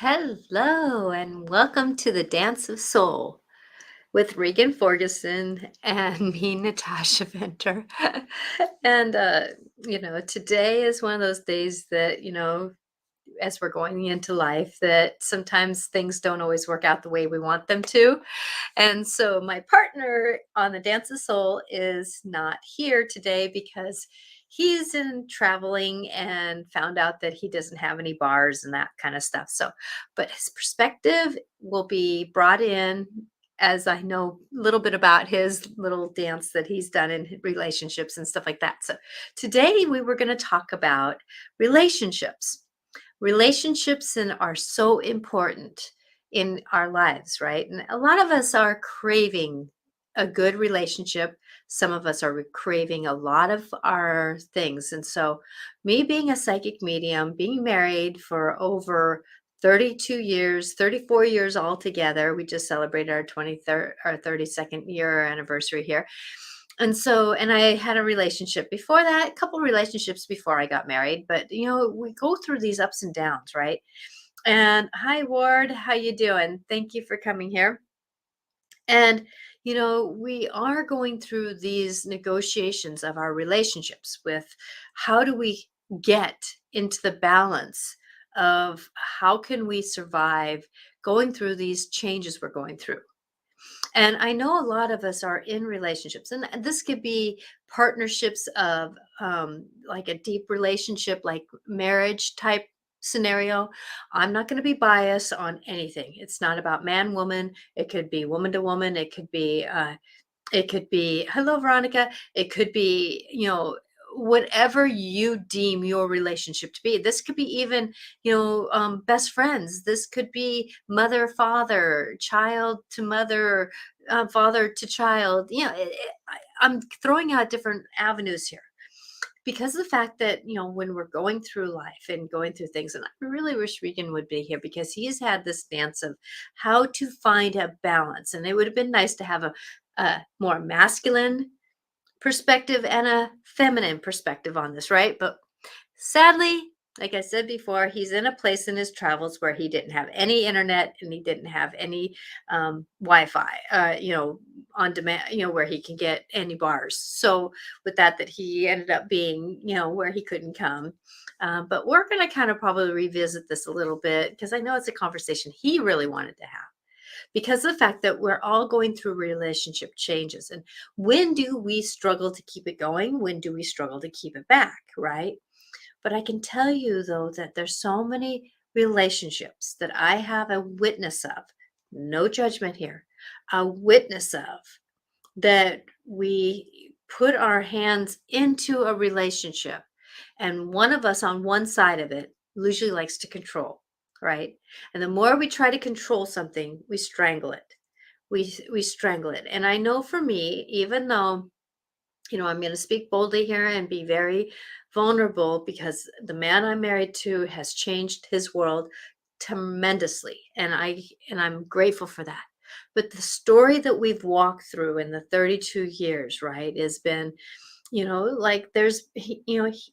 Hello and welcome to the Dance of Soul with Regan Forston and me, Natasha Venter. and today is one of those days that, as we're going into life, that sometimes things don't always work out the way we want them to. And so my partner on the Dance of Soul is not here today because he's in traveling and found out that he doesn't have any bars and that kind of stuff. So, but his perspective will be brought in as I know a little bit about his little dance that he's done in relationships and stuff like that. So, today we were going to talk about relationships. Are so important in our lives, right? And a lot of us are craving a good relationship. Some of us are craving a lot of our things. And so, me being a psychic medium, being married for over 32 years, 34 years altogether, we just celebrated our 23rd, our 32nd year anniversary here. And so, and I had a relationship before that, a couple relationships before I got married, but we go through these ups and downs, right? And hi Ward, how you doing? Thank you for coming here. And we are going through these negotiations of our relationships with how do we get into the balance of how can we survive going through these changes we're going through. And I know a lot of us are in relationships, and this could be partnerships of like a deep relationship, like marriage type scenario. I'm not going to be biased on anything. It's not about man, woman. It could be woman to woman. It could be hello, Veronica. It could be, whatever you deem your relationship to be. This could be even, best friends. This could be mother, father, child to mother, father to child. I'm throwing out different avenues here because of the fact that when we're going through life and going through things, and I really wish Regan would be here because he's had this dance of how to find a balance, and it would have been nice to have a more masculine perspective and a feminine perspective on this, right? But sadly, like I said before, he's in a place in his travels where he didn't have any internet and he didn't have any Wi-Fi, on demand, where he can get any bars. So with that he ended up being, where he couldn't come. But we're going to kind of probably revisit this a little bit because I know it's a conversation he really wanted to have because of the fact that we're all going through relationship changes. And when do we struggle to keep it going? When do we struggle to keep it back, right? But I can tell you though that there's so many relationships that I have a witness of, no judgment here, a witness of that we put our hands into a relationship and one of us on one side of it usually likes to control, right? And the more we try to control something, we strangle it. We strangle it. And I know for me, even though I'm going to speak boldly here and be very vulnerable because the man I'm married to has changed his world tremendously, and I'm grateful for that. But the story that we've walked through in the 32 years, right, has been, like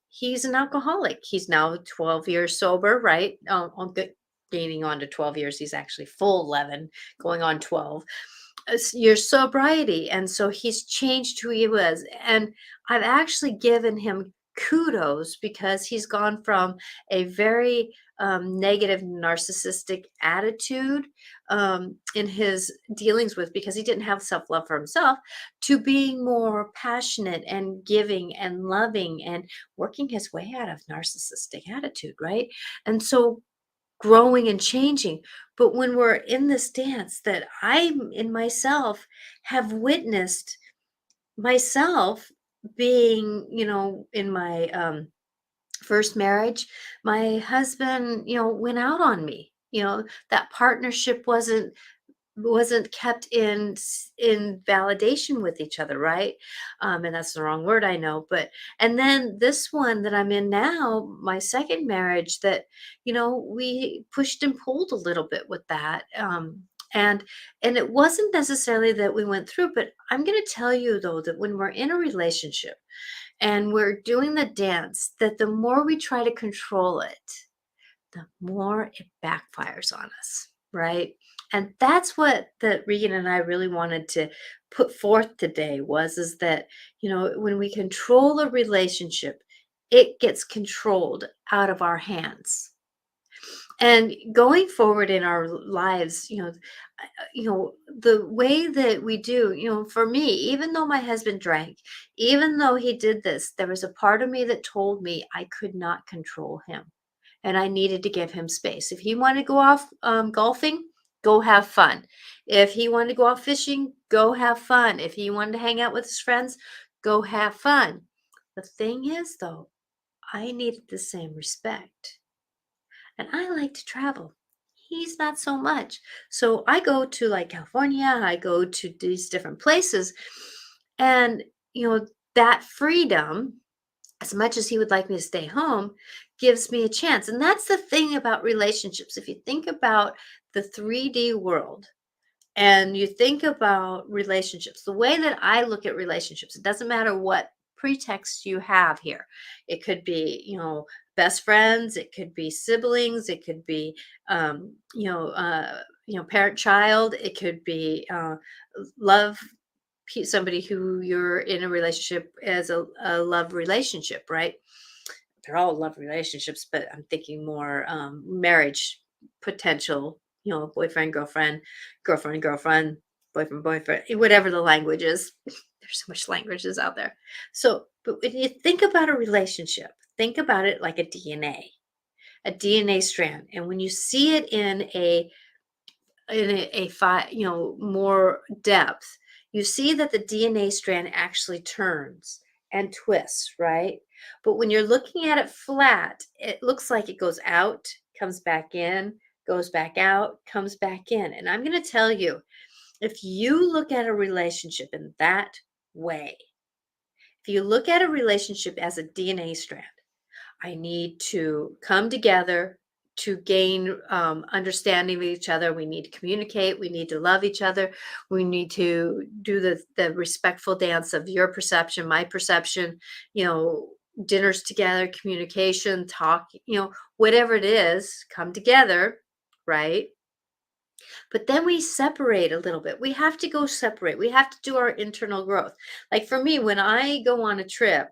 he's an alcoholic. He's now 12 years sober, right? Gaining on to 12 years. He's actually full 11, going on 12 your sobriety. And so he's changed who he was. And I've actually given him kudos because he's gone from a very negative narcissistic attitude in his dealings with, because he didn't have self-love for himself, to being more passionate and giving and loving and working his way out of narcissistic attitude, right? And so growing and changing. But when we're in this dance that I in myself have witnessed myself being, in my first marriage, my husband, went out on me. That partnership wasn't kept in validation with each other, right? And that's the wrong word, I know. But and then this one that I'm in now, my second marriage, that we pushed and pulled a little bit with that. And it wasn't necessarily that we went through, but I'm going to tell you though that when we're in a relationship and we're doing the dance, that the more we try to control it, the more it backfires on us, right? And that's what that Regan and I really wanted to put forth today was is that, when we control a relationship, it gets controlled out of our hands. And going forward in our lives, the way that we do, for me, even though my husband drank, even though he did this, there was a part of me that told me I could not control him and I needed to give him space. If he wanted to go off golfing, go have fun. If he wanted to go off fishing, go have fun. If he wanted to hang out with his friends, go have fun. The thing is, though, I needed the same respect. And I like to travel. He's not so much. So I go to like California, I go to these different places. And, that freedom, as much as he would like me to stay home, gives me a chance. And that's the thing about relationships. If you think about the 3D world, and you think about relationships, the way that I look at relationships, it doesn't matter what pretext you have here. It could be, best friends, it could be siblings, it could be, parent child, it could be love, somebody who you're in a relationship as a love relationship, right? They're all love relationships, but I'm thinking more marriage potential, boyfriend, girlfriend, girlfriend, girlfriend, boyfriend, boyfriend, whatever the language is. There's so much languages out there. So, but when you think about a relationship, think about it like a DNA strand. And when you see it in a more depth, you see that the DNA strand actually turns and twists, right? But when you're looking at it flat, it looks like it goes out, comes back in, goes back out, comes back in. And I'm going to tell you, if you look at a relationship in that way, if you look at a relationship as a DNA strand, I need to come together to gain understanding of each other. We need to communicate. We need to love each other. We need to do the respectful dance of your perception, my perception, dinners together, communication, talk, whatever it is, come together, right? But then we separate a little bit. We have to go separate. We have to do our internal growth. Like for me, when I go on a trip,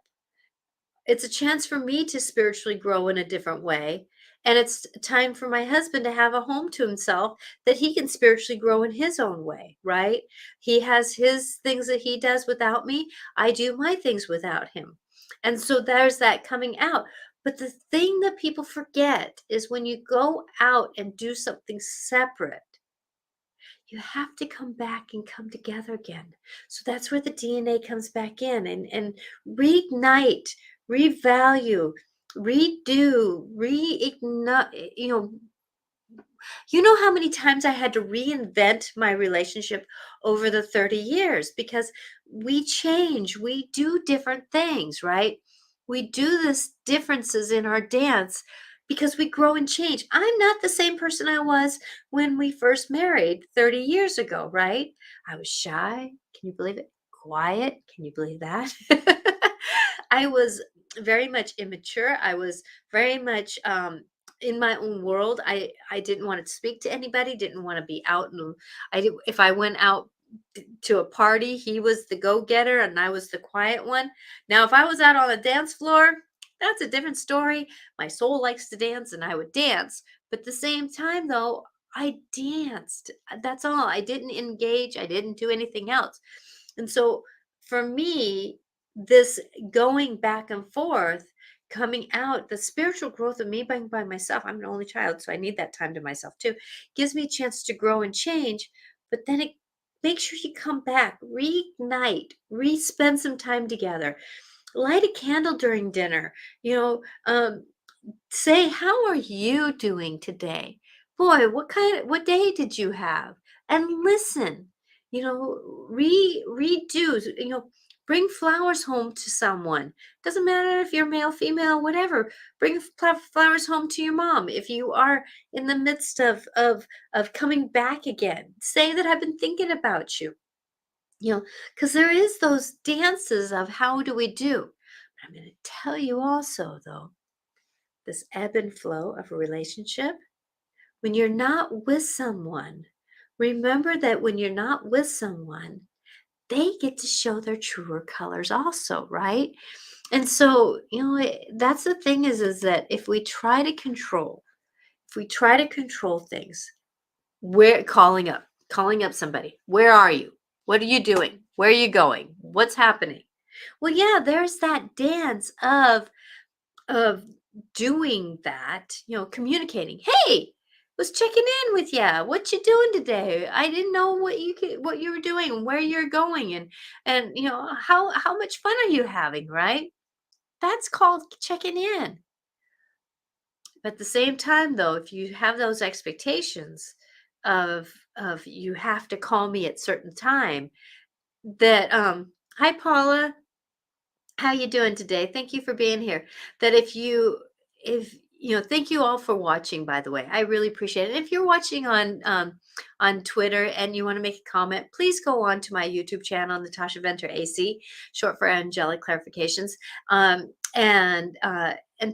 it's a chance for me to spiritually grow in a different way. And it's time for my husband to have a home to himself that he can spiritually grow in his own way, right? He has his things that he does without me. I do my things without him. And so there's that coming out. But the thing that people forget is when you go out and do something separate, you have to come back and come together again. So that's where the DNA comes back in and reignite, revalue, redo, reignite. You know how many times I had to reinvent my relationship over the 30 years because we change, we do different things, right? We do this differences in our dance because we grow and change. I'm not the same person I was when we first married 30 years ago, right? I was shy. Can you believe it? Quiet. Can you believe that? I was very much immature. I was very much in my own world. I didn't want to speak to anybody, didn't want to be out, and I did, if I went out to a party, he was the go-getter and I was the quiet one. Now if I was out on the dance floor, that's a different story. My soul likes to dance and I would dance, but at the same time though, I danced. That's all. I didn't engage, I didn't do anything else. And so for me, this going back and forth, coming out, the spiritual growth of me being by myself, I'm an only child, so I need that time to myself too, gives me a chance to grow and change. But then it makes sure you come back, reignite, spend some time together, light a candle during dinner, say, "How are you doing today? Boy, what day did you have?" And listen, redo, bring flowers home to someone. Doesn't matter if you're male, female, whatever. Bring flowers home to your mom. If you are in the midst of coming back again, say that I've been thinking about you. Because there is those dances of how do we do. But I'm going to tell you also, though, this ebb and flow of a relationship, when you're not with someone, remember that when you're not with someone, they get to show their truer colors also, right? And so, that's the thing is that if we try to control things, we're calling up somebody. Where are you? What are you doing? Where are you going? What's happening? Well, yeah, there's that dance of doing that, communicating. Hey, was checking in with you. What you doing today? I didn't know what you were doing, where you're going, and how much fun are you having, right? That's called checking in. But at the same time, though, if you have those expectations of you have to call me at certain time, that hi Paula, how you doing today? Thank you for being here. That if thank you all for watching, by the way. I really appreciate it. If you're watching on Twitter and you want to make a comment, please go on to my YouTube channel, Natasha Venter AC, short for Angelic Clarifications. And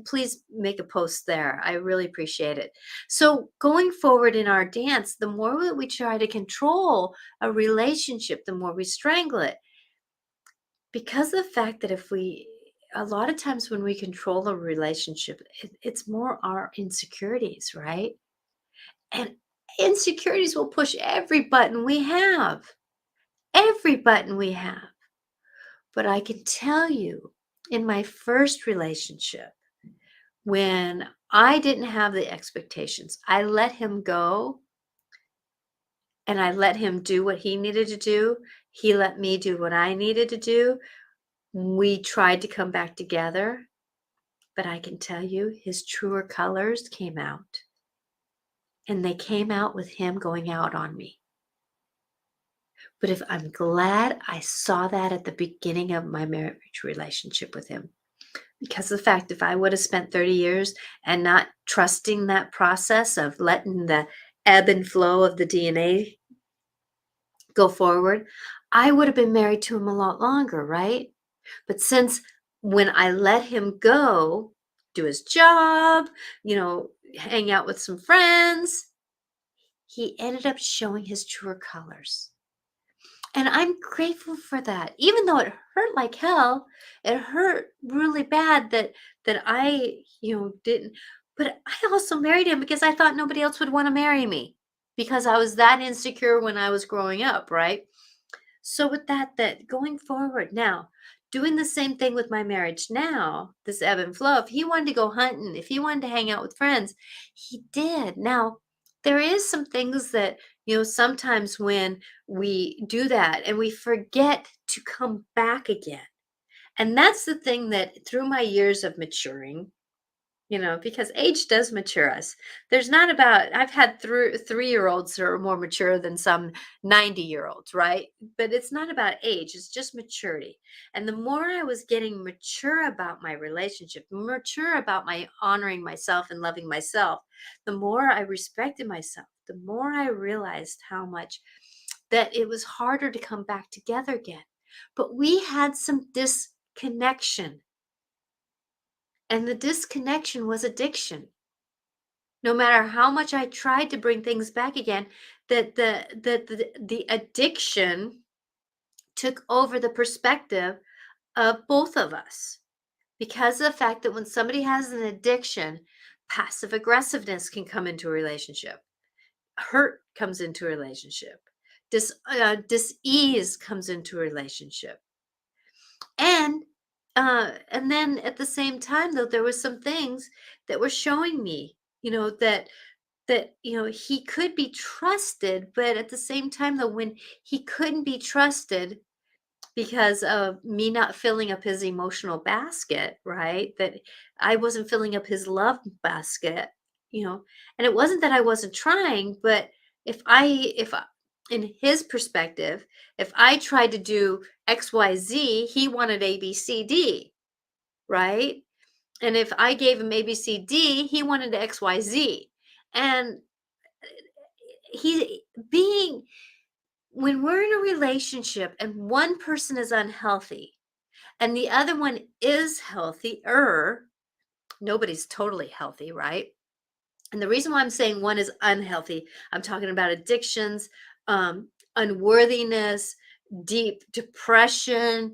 please make a post there. I really appreciate it. So going forward in our dance, the more that we try to control a relationship, the more we strangle it, because of the fact that if we a lot of times when we control a relationship, it's more our insecurities, right? And insecurities will push every button we have, every button we have. But I can tell you, in my first relationship, when I didn't have the expectations, I let him go and I let him do what he needed to do. He let me do what I needed to do. We tried to come back together. But I can tell you, his truer colors came out. And they came out with him going out on me. But if I'm glad I saw that at the beginning of my marriage relationship with him. Because of the fact, if I would have spent 30 years and not trusting that process of letting the ebb and flow of the DNA go forward, I would have been married to him a lot longer, right? But since when I let him go, do his job, hang out with some friends, he ended up showing his truer colors. And I'm grateful for that. Even though it hurt like hell, it hurt really bad that I, didn't. But I also married him because I thought nobody else would want to marry me because I was that insecure when I was growing up, right? So with that going forward now, doing the same thing with my marriage now, this ebb and flow, if he wanted to go hunting, if he wanted to hang out with friends, he did. Now, there is some things that, sometimes when we do that and we forget to come back again. And that's the thing that through my years of maturing, because age does mature us. There's not about, I've had 3-year-olds who are more mature than some 90-year-olds, right? But it's not about age, it's just maturity. And the more I was getting mature about my relationship, mature about my honoring myself and loving myself, the more I respected myself, the more I realized how much that it was harder to come back together again. But we had some disconnection. And the disconnection was addiction. No matter how much I tried to bring things back again, that the addiction took over the perspective of both of us. Because of the fact that when somebody has an addiction, passive aggressiveness can come into a relationship. Hurt comes into a relationship. Dis-ease comes into a relationship. And then at the same time, though, there was some things that were showing me, that he could be trusted, but at the same time, though, when he couldn't be trusted because of me not filling up his emotional basket, right? That I wasn't filling up his love basket, and it wasn't that I wasn't trying, but if in his perspective, if I tried to do XYZ, he wanted ABCD, right? And if I gave him ABCD, he wanted XYZ. And he being when we're in a relationship and one person is unhealthy and the other one is healthier, Nobody's totally healthy, right? And the reason why I'm saying one is unhealthy, I'm talking about addictions, um, unworthiness, deep depression,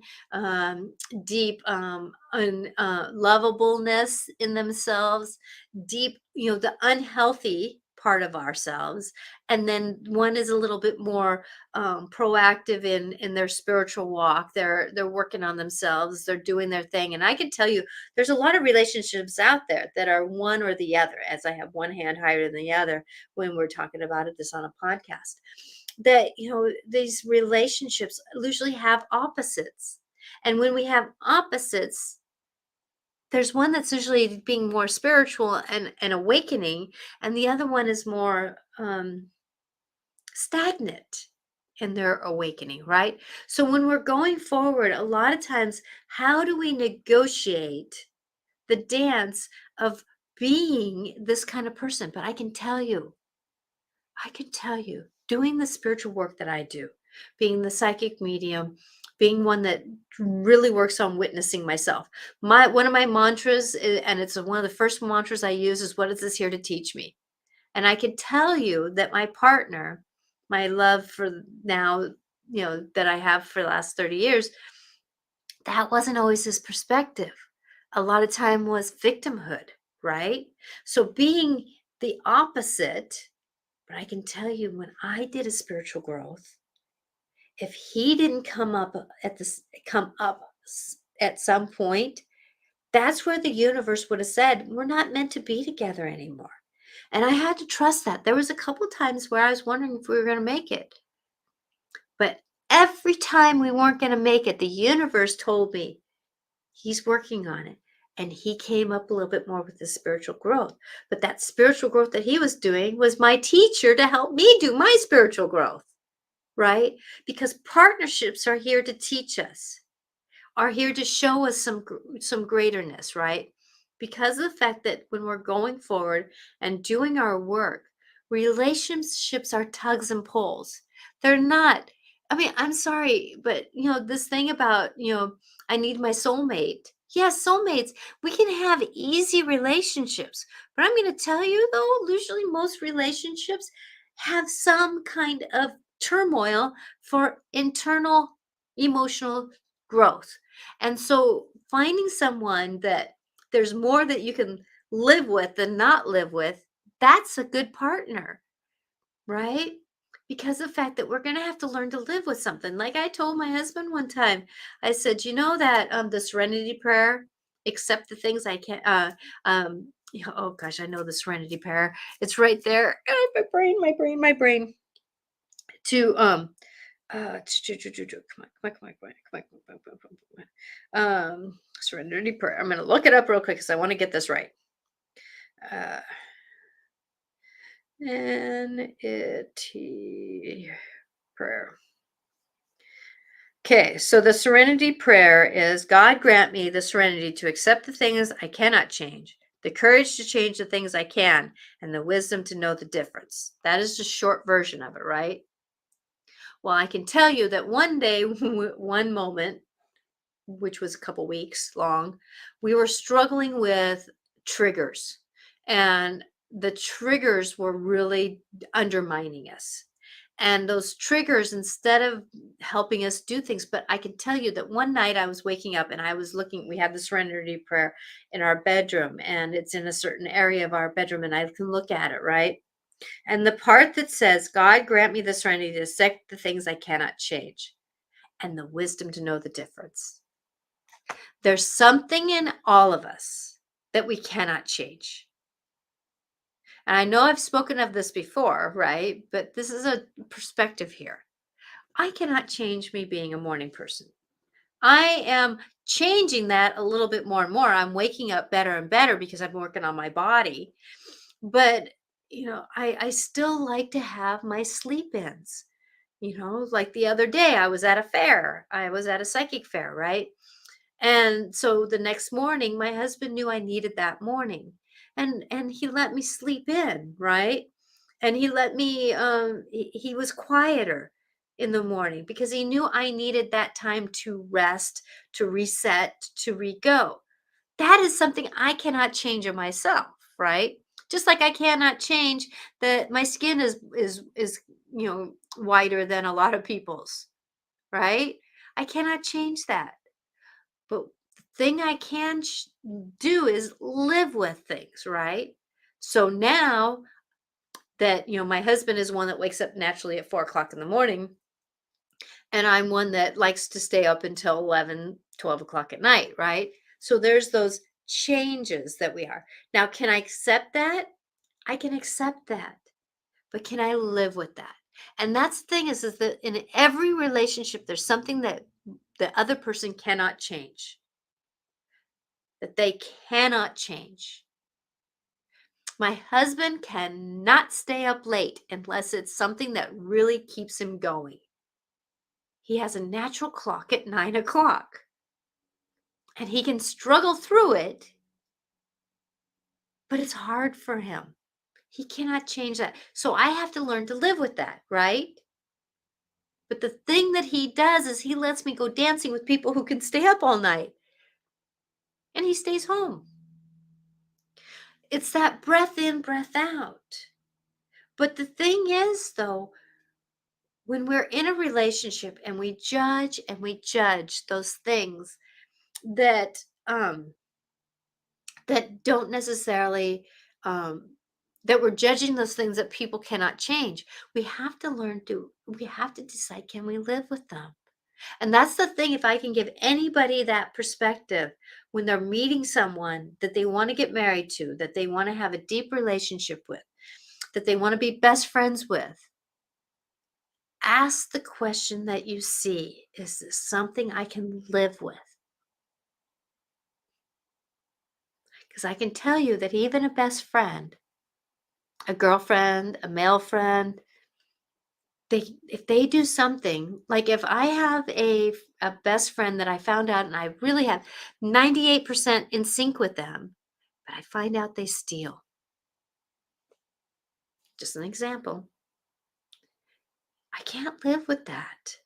deep unlovableness in themselves, deep, the unhealthy part of ourselves. And then one is a little bit more proactive in their spiritual walk. They're working on themselves. They're doing their thing. And I can tell you, there's a lot of relationships out there that are one or the other, as I have one hand higher than the other when we're talking about this on a podcast. That, these relationships usually have opposites. And when we have opposites, there's one that's usually being more spiritual and awakening, and the other one is more stagnant in their awakening, right? So when we're going forward, a lot of times, how do we negotiate the dance of being this kind of person? But I can tell you, doing the spiritual work that I do, being the psychic medium, being one that really works on witnessing myself. My One of my mantras, and it's one of the first mantras I use, is, "What is this here to teach me?" And I can tell you that my partner, my love for now, that I have for the last 30 years, that wasn't always his perspective. A lot of time was victimhood, right? So being the opposite, but I can tell you, when I did a spiritual growth, if he didn't come up at some point, that's where the universe would have said, we're not meant to be together anymore. And I had to trust that. There was a couple times where I was wondering if we were going to make it. But every time we weren't going to make it, the universe told me he's working on it. And he came up a little bit more with the spiritual growth. But that spiritual growth that he was doing was my teacher to help me do my spiritual growth, right? Because partnerships are here to teach us, are here to show us some greaterness, right? Because of the fact that when we're going forward and doing our work, relationships are tugs and pulls. They're not. I mean, I'm sorry, but this thing about, I need my soulmate. Yes, soulmates, we can have easy relationships. But I'm going to tell you, though, usually most relationships have some kind of turmoil for internal emotional growth. And so finding someone that there's more that you can live with than not live with, that's a good partner, right? Because of the fact that we're going to have to learn to live with something. Like I told my husband one time, I said, that the serenity prayer, accept the things I can't, oh gosh, I know the serenity prayer. It's right there. My brain. To come on, come on, come on, come on, come on, come on, come on, come on. Serenity prayer. I'm going to look it up real quick because I want to get this right. Uh, N-it-t prayer. Okay, so the serenity prayer is, God grant me the serenity to accept the things I cannot change, the courage to change the things I can, and the wisdom to know the difference. That is the short version of it, right? Well, I can tell you that one day, one moment, which was a couple weeks long, we were struggling with triggers. And the triggers were really undermining us. And those triggers, instead of helping us do things, but I can tell you that one night I was waking up and I was looking, we have the serenity prayer in our bedroom, and it's in a certain area of our bedroom, and I can look at it, right? And the part that says, God grant me the serenity to accept the things I cannot change and the wisdom to know the difference. There's something in all of us that we cannot change. And I know I've spoken of this before, right? But this is a perspective here. I cannot change me being a morning person. I am changing that a little bit more and more. I'm waking up better and better because I'm working on my body. But, I still like to have my sleep ins. Like the other day, I was at a fair. I was at a psychic fair, right? And so the next morning, my husband knew I needed that morning. And he let me sleep in, right? And he let me he was quieter in the morning because he knew I needed that time to rest, to reset, to re-go. That is something I cannot change in myself, right? Just like I cannot change that my skin is whiter than a lot of people's, right? I cannot change that. But the thing I can do is live with things, right? So now that, my husband is one that wakes up naturally at 4 o'clock in the morning, and I'm one that likes to stay up until 11, 12 o'clock at night, right? So there's those changes that we are. Now, can I accept that? I can accept that. But can I live with that? And that's the thing is that in every relationship, there's something that the other person cannot change, that they cannot change. My husband cannot stay up late unless it's something that really keeps him going. He has a natural clock at 9 o'clock, and he can struggle through it, but it's hard for him. He cannot change that. So I have to learn to live with that, right? But the thing that he does is he lets me go dancing with people who can stay up all night, and he stays home. It's that breath in, breath out. But the thing is, though, when we're in a relationship and we judge those things that that don't necessarily um, that we're judging those things that people cannot change, we have to decide, can we live with them? And that's the thing. If I can give anybody that perspective when they're meeting someone that they want to get married to, that they want to have a deep relationship with, that they want to be best friends with, ask the question that you see: is this something I can live with? Because I can tell you that even a best friend, a girlfriend, a male friend, if they do something, like if I have a best friend that I found out and I really have 98% in sync with them, but I find out they steal. Just an example. I can't live with that.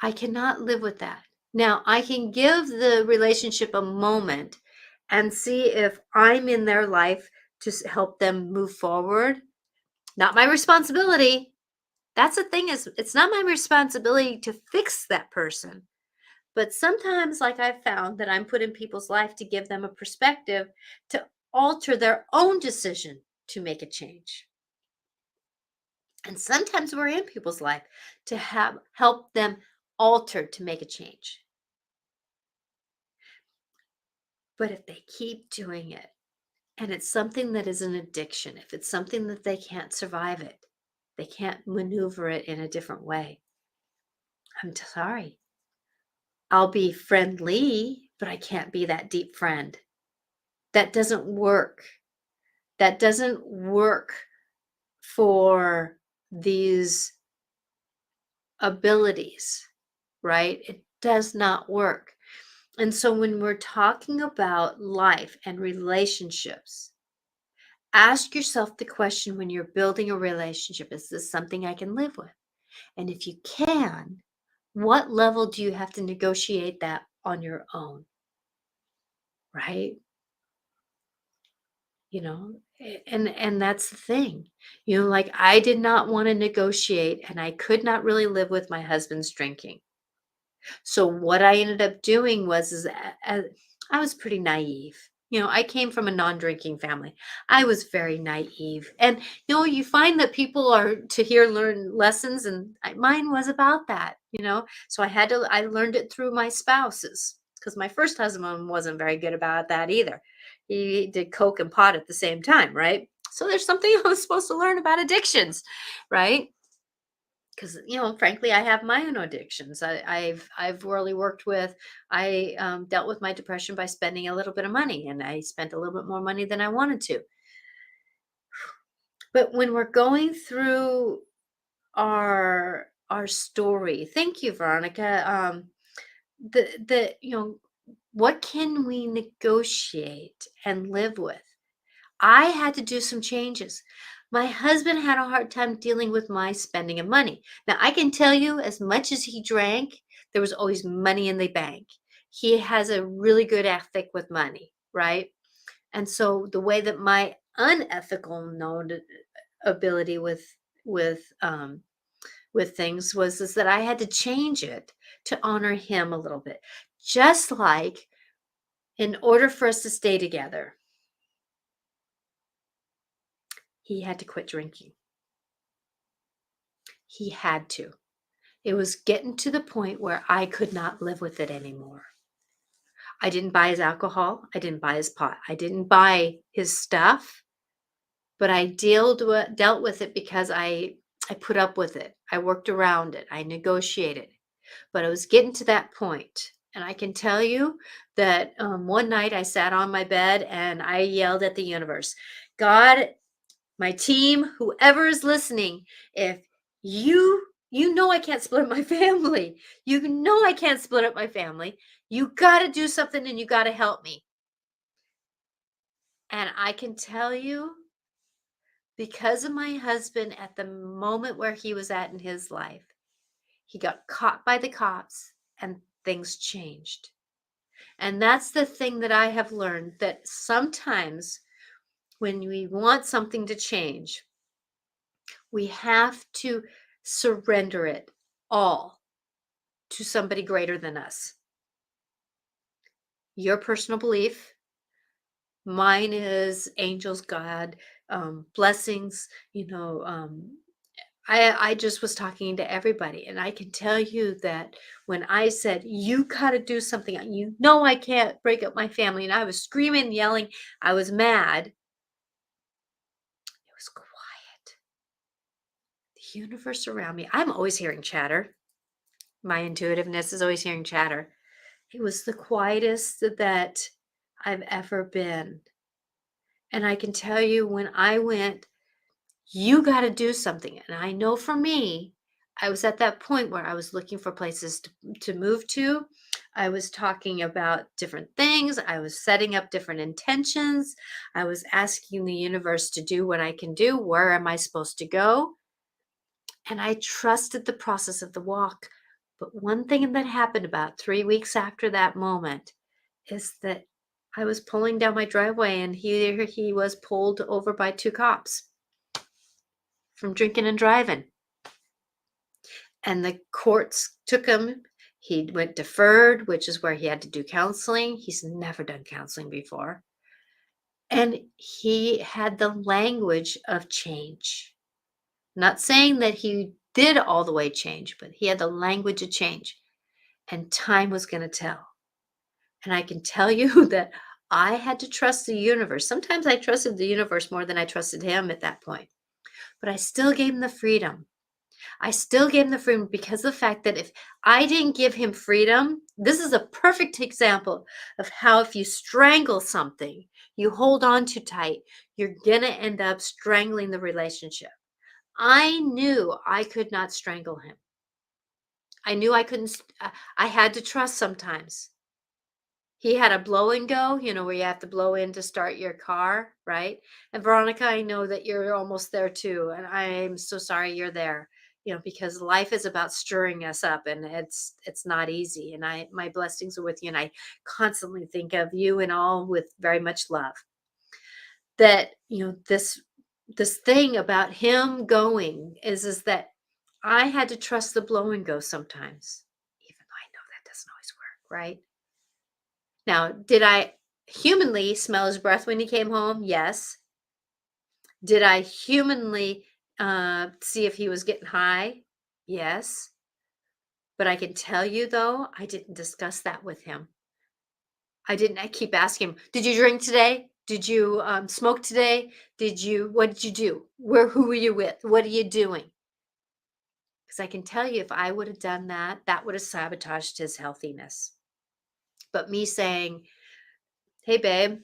I cannot live with that. Now, I can give the relationship a moment and see if I'm in their life to help them move forward. Not my responsibility. That's the thing, is it's not my responsibility to fix that person. But sometimes, like I've found, that I'm put in people's life to give them a perspective to alter their own decision to make a change. And sometimes we're in people's life to help them alter to make a change. But if they keep doing it, and it's something that is an addiction, if it's something that they can't survive it, they can't maneuver it in a different way, I'm sorry. I'll be friendly, but I can't be that deep friend. That doesn't work. That doesn't work for these abilities, right? It does not work. And so when we're talking about life and relationships, ask yourself the question when you're building a relationship: is this something I can live with? And if you can, what level do you have to negotiate that on your own? Right? And that's the thing. Like, I did not want to negotiate, and I could not really live with my husband's drinking. So what I ended up doing was I was pretty naive. I came from a non-drinking family. I was very naive. And you find that people are to learn lessons, and mine was about that. So I learned it through my spouses, because my first husband wasn't very good about that either. He did coke and pot at the same time, right? So there's something I was supposed to learn about addictions, right? Because frankly, I have my own addictions. I've really worked with. I dealt with my depression by spending a little bit of money, and I spent a little bit more money than I wanted to. But when we're going through our story, thank you, Veronica. What can we negotiate and live with? I had to do some changes. My husband had a hard time dealing with my spending of money. Now, I can tell you, as much as he drank, there was always money in the bank. He has a really good ethic with money. right? And so the way that my unethical known ability with things was is that I had to change it to honor him a little bit. Just like in order for us to stay together, he had to quit drinking. He had to. It was getting to the point where I could not live with it anymore. I didn't buy his alcohol. I didn't buy his pot. I didn't buy his stuff, but I dealt with it because I put up with it. I worked around it. I negotiated. But I was getting to that point, and I can tell you that one night I sat on my bed and I yelled at the universe, God, my team, whoever is listening, if you know I can't split up my family. You know I can't split up my family. You got to do something and you got to help me. And I can tell you, because of my husband at the moment where he was at in his life, he got caught by the cops and things changed. And that's the thing that I have learned, that sometimes when we want something to change, we have to surrender it all to somebody greater than us. Your personal belief, mine is angels, God, blessings, I just was talking to everybody, and I can tell you that when I said, "You gotta do something, you know I can't break up my family," and I was screaming, yelling, I was mad. It was quiet. The universe around me, I'm always hearing chatter. My intuitiveness is always hearing chatter. It was the quietest that I've ever been. And I can tell you when I went, you got to do something. And I know for me, I was at that point where I was looking for places to move to. I was talking about different things. I was setting up different intentions. I was asking the universe to do what I can do. Where am I supposed to go? And I trusted the process of the walk. But one thing that happened about 3 weeks after that moment is that I was pulling down my driveway and he was pulled over by two cops from drinking and driving. And the courts took him. He went deferred, which is where he had to do counseling. He's never done counseling before. And he had the language of change. Not saying that he did all the way change, but he had the language of change. And time was going to tell. And I can tell you that I had to trust the universe. Sometimes I trusted the universe more than I trusted him at that point. But I still gave him the freedom. I still gave him the freedom because of the fact that if I didn't give him freedom, this is a perfect example of how if you strangle something, you hold on too tight, you're going to end up strangling the relationship. I knew I could not strangle him. I knew I couldn't, I had to trust sometimes. He had a blow and go, where you have to blow in to start your car, right? And Veronica, I know that you're almost there too. And I'm so sorry you're there, because life is about stirring us up and it's not easy. And my blessings are with you. And I constantly think of you and all with very much love. That, this thing about him going is that I had to trust the blow and go sometimes, even though I know that doesn't always work, right? Now, did I humanly smell his breath when he came home? Yes. Did I humanly see if he was getting high? Yes. But I can tell you, though, I didn't discuss that with him. I keep asking him, did you drink today? Did you smoke today? What did you do? Who were you with? What are you doing? Because I can tell you, if I would have done that, that would have sabotaged his healthiness. But me saying, hey, babe,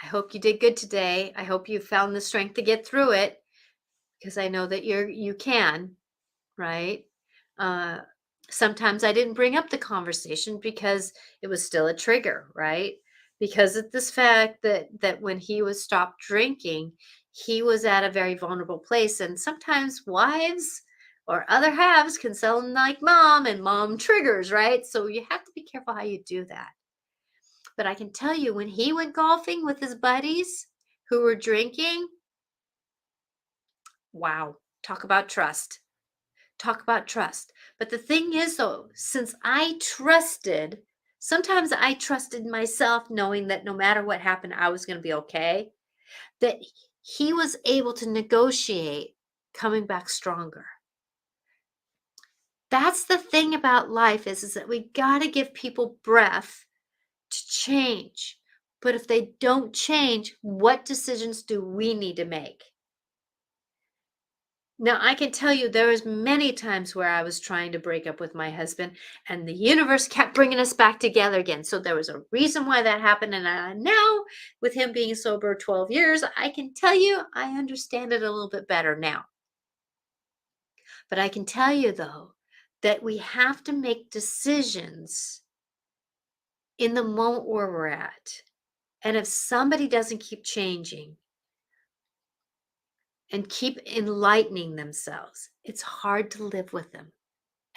I hope you did good today. I hope you found the strength to get through it because I know that you can, right? Uh, Sometimes I didn't bring up the conversation because it was still a trigger, right? Because of this fact that when he was stopped drinking, he was at a very vulnerable place, and sometimes wives or other halves can sound like mom, and mom triggers, right? So you have to be careful how you do that. But I can tell you, when he went golfing with his buddies who were drinking, wow, talk about trust. Talk about trust. But the thing is, though, since I trusted, sometimes I trusted myself knowing that no matter what happened, I was going to be okay, that he was able to negotiate coming back stronger. That's the thing about life is that we got to give people breath to change. But if they don't change, what decisions do we need to make? Now, I can tell you there was many times where I was trying to break up with my husband and the universe kept bringing us back together again. So there was a reason why that happened. And now with him being sober 12 years, I can tell you I understand it a little bit better now. But I can tell you though, that we have to make decisions in the moment where we're at. And if somebody doesn't keep changing and keep enlightening themselves, it's hard to live with them.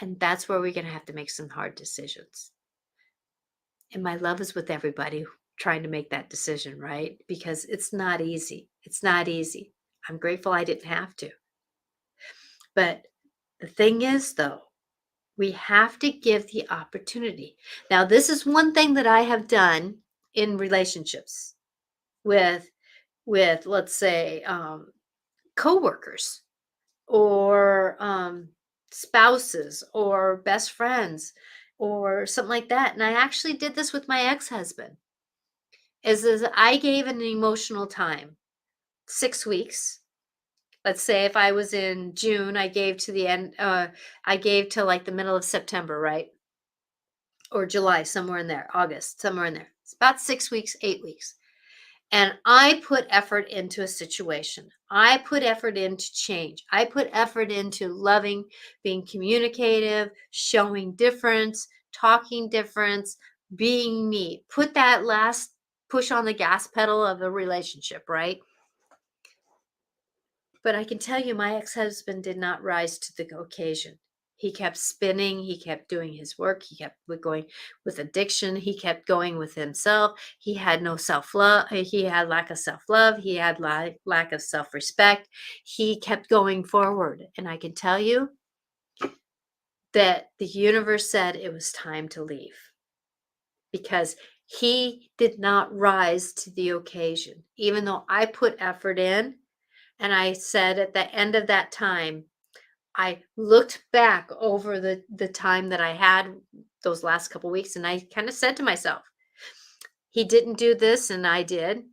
And that's where we're going to have to make some hard decisions. And my love is with everybody trying to make that decision, right? Because it's not easy. It's not easy. I'm grateful I didn't have to. But the thing is, though, we have to give the opportunity. Now, this is one thing that I have done in relationships with let's say coworkers or spouses or best friends or something like that. And I actually did this with my ex-husband. Is I gave an emotional time, 6 weeks. Let's say if I was in June, I gave to the end, I gave to like the middle of September, right? Or July, somewhere in there, August, somewhere in there. It's about 6 weeks, 8 weeks. And I put effort into a situation. I put effort into change. I put effort into loving, being communicative, showing difference, talking difference, being me. Put that last push on the gas pedal of a relationship, right? But I can tell you, my ex husband did not rise to the occasion. He kept spinning. He kept doing his work. He kept going with addiction. He kept going with himself. He had no self love. He had lack of self love. He had lack of self respect. He kept going forward. And I can tell you that the universe said it was time to leave because he did not rise to the occasion. Even though I put effort in, and I said at the end of that time, I looked back over the time that I had those last couple weeks, and I kind of said to myself, he didn't do this and I did.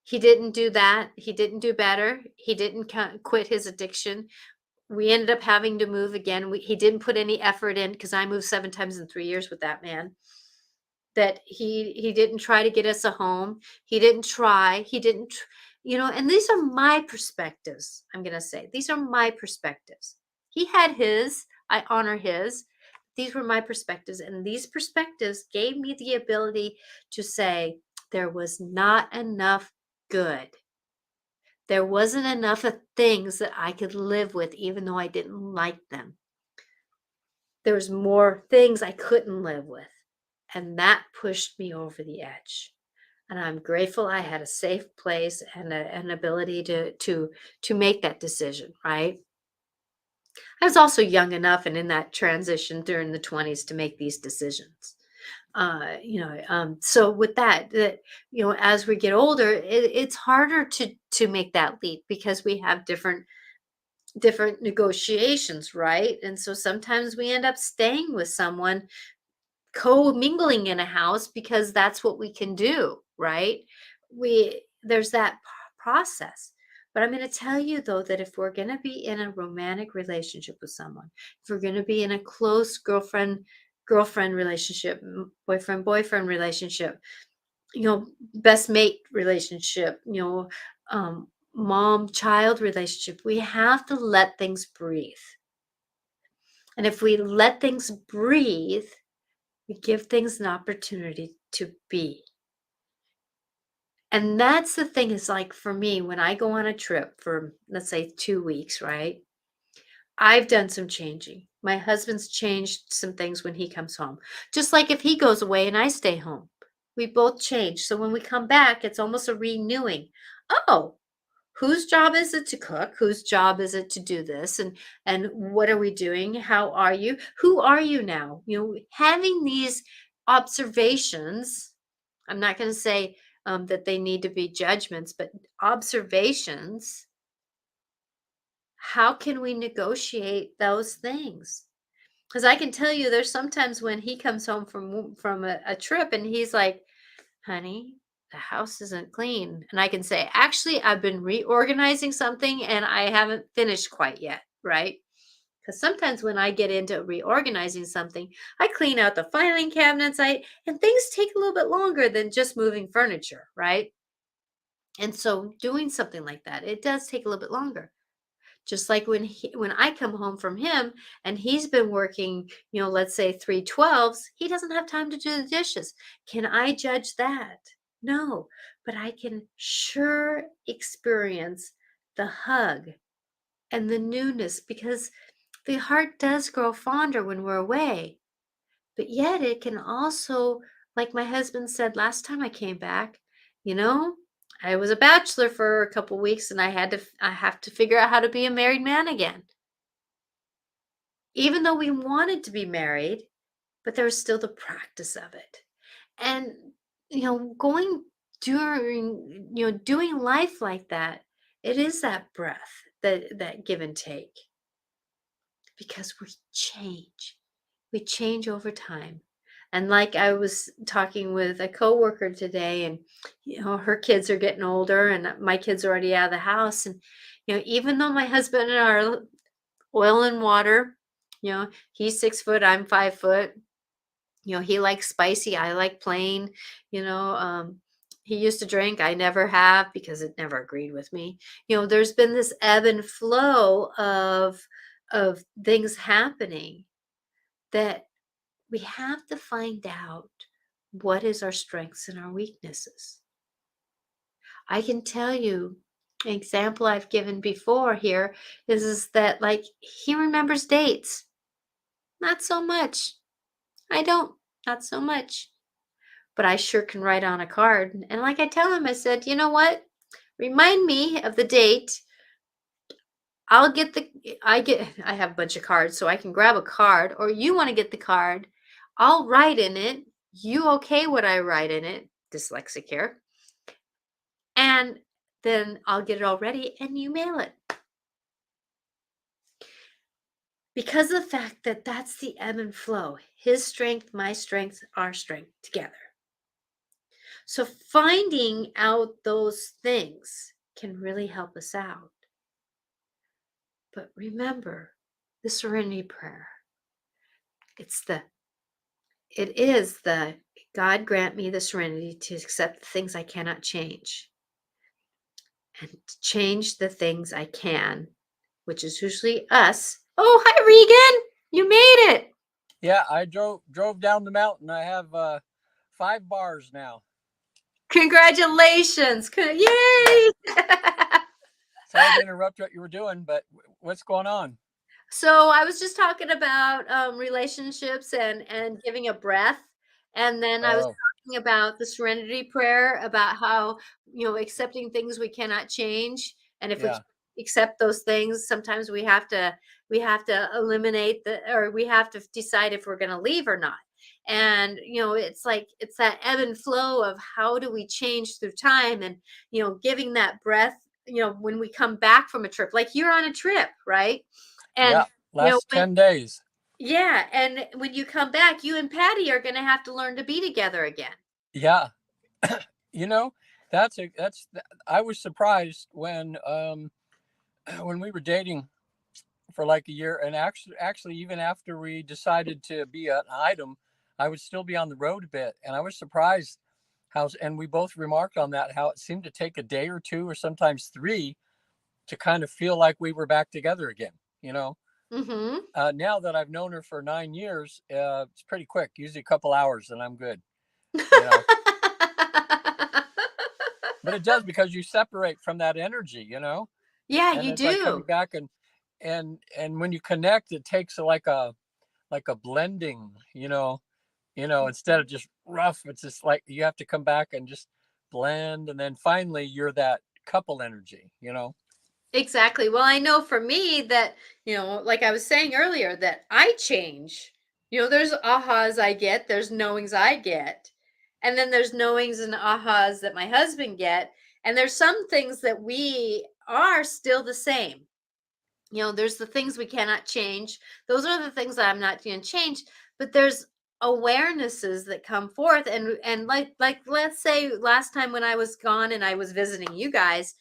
He didn't do that. He didn't do better. He didn't quit his addiction. We ended up having to move again. He didn't put any effort in because I moved 7 times in 3 years with that man. That he didn't try to get us a home. He didn't try. He didn't, and these are my perspectives. I'm going to say these are my perspectives. He had his, I honor his. These were my perspectives. And these perspectives gave me the ability to say there was not enough good. There wasn't enough of things that I could live with, even though I didn't like them. There was more things I couldn't live with. And that pushed me over the edge. And I'm grateful I had a safe place and an ability to make that decision, right? I was also young enough and in that transition during the 20s to make these decisions. So with that, as we get older, it's harder to make that leap because we have different negotiations, right? And so sometimes we end up staying with someone co-mingling in a house because that's what we can do, right? There's that process. But I'm going to tell you though that if we're going to be in a romantic relationship with someone, if we're going to be in a close girlfriend relationship, boyfriend relationship, best mate relationship, mom child relationship, we have to let things breathe. And if we let things breathe, we give things an opportunity to be. And that's the thing is like for me, when I go on a trip for, let's say, 2 weeks, right? I've done some changing. My husband's changed some things when he comes home. Just like if he goes away and I stay home. We both change. So when we come back, it's almost a renewing. Oh, whose job is it to cook? Whose job is it to do this? And what are we doing? How are you? Who are you now? Having these observations. I'm not going to say that they need to be judgments, but observations. How can we negotiate those things? Because I can tell you, there's sometimes when he comes home from a trip and he's like, honey, the house isn't clean. And I can say, actually, I've been reorganizing something and I haven't finished quite yet, right? Because sometimes when I get into reorganizing something, I clean out the filing cabinets, and things take a little bit longer than just moving furniture, right? And so doing something like that, it does take a little bit longer. Just like when I come home from him and he's been working, let's say 3 12s, he doesn't have time to do the dishes. Can I judge that? No, but I can sure experience the hug and the newness, because the heart does grow fonder when we're away. But yet it can also, like my husband said last time I came back, you know, I was a bachelor for a couple weeks and I have to figure out how to be a married man again. Even though we wanted to be married, but there was still the practice of it. And going doing life like that, it is that breath, that give and take, because we change over time. And like I was talking with a coworker today, and her kids are getting older and my kids are already out of the house. And even though my husband and I are oil and water, he's 6 foot, I'm 5 foot. He likes spicy, I like plain. you know um he used to drink, I never have, because it never agreed with me. There's been this ebb and flow of things happening, that we have to find out what is our strengths and our weaknesses. I can tell you, an example I've given before here is that, like, he remembers dates. Not so much. I don't. Not so much. But I sure can write on a card. And like I tell him, I said, you know what? Remind me of the date. I'll get the I have a bunch of cards, so I can grab a card, or you want to get the card. I'll write in it. You okay what I write in it? Dyslexic here. And then I'll get it all ready and you mail it. Because of the fact that that's the ebb and flow. His strength, my strength, our strength together. So finding out those things can really help us out. But remember the serenity prayer. It is the God grant me the serenity to accept the things I cannot change, and to change the things I can, which is usually us. Oh, hi Regan. You made it. Yeah, I drove down the mountain. I have 5 bars now. Congratulations. Yeah. Yay. Sorry to interrupt what you were doing, but what's going on? So I was just talking about relationships and giving a breath, and then I was Oh, talking about the serenity prayer, about how accepting things we cannot change, and if we yeah, can't accept those things, sometimes we have to eliminate or we have to decide if we're going to leave or not. And it's like it's that ebb and flow of how do we change through time, and giving that breath. When we come back from a trip, like you're on a trip, right? yeah. And Last when 10 days. yeah, and when you come back, you and Patty are going to have to learn to be together again. Yeah, you know that's. I was surprised when we were dating for like a year, and actually even after we decided to be an item, I would still be on the road a bit, and I was surprised how. And we both remarked on that, how it seemed to take a day or two, or sometimes 3, to kind of feel like we were back together again. You know, Mhm. now that I've known her for 9 years, it's pretty quick. Usually a couple hours, and I'm good. You know, but it does, because you separate from that energy. Yeah, And you it's like coming do. back, and when you connect, it takes like a blending. instead of just rough, it's just like you have to come back and just blend. And then finally, you're that couple energy. Exactly. Well, I know for me that, like I was saying earlier, that I change. There's ahas I get, there's knowings I get, and then there's knowings and ahas that my husband get, and there's some things that we are still the same. There's the things we cannot change. Those are the things that I'm not going to change, but there's awarenesses that come forth, and like let's say last time when I was gone and I was visiting you guys,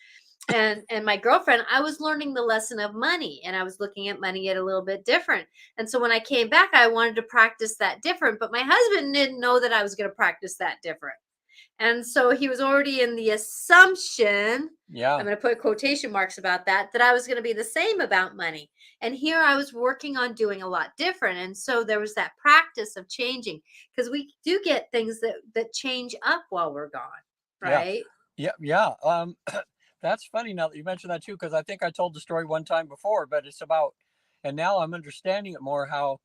and my girlfriend, I was learning the lesson of money, and I was looking at money at a little bit different. And so when I came back, I wanted to practice that different, but my husband didn't know that I was going to practice that different. And so he was already in the assumption, Yeah. I'm going to put quotation marks about that, that I was going to be the same about money. And here I was working on doing a lot different. And so there was that practice of changing, because we do get things that change up while we're gone, Yeah. right? Yeah. Yeah. That's funny now that you mentioned that too, because I think I told the story one time before, but it's about, and now I'm understanding it more, how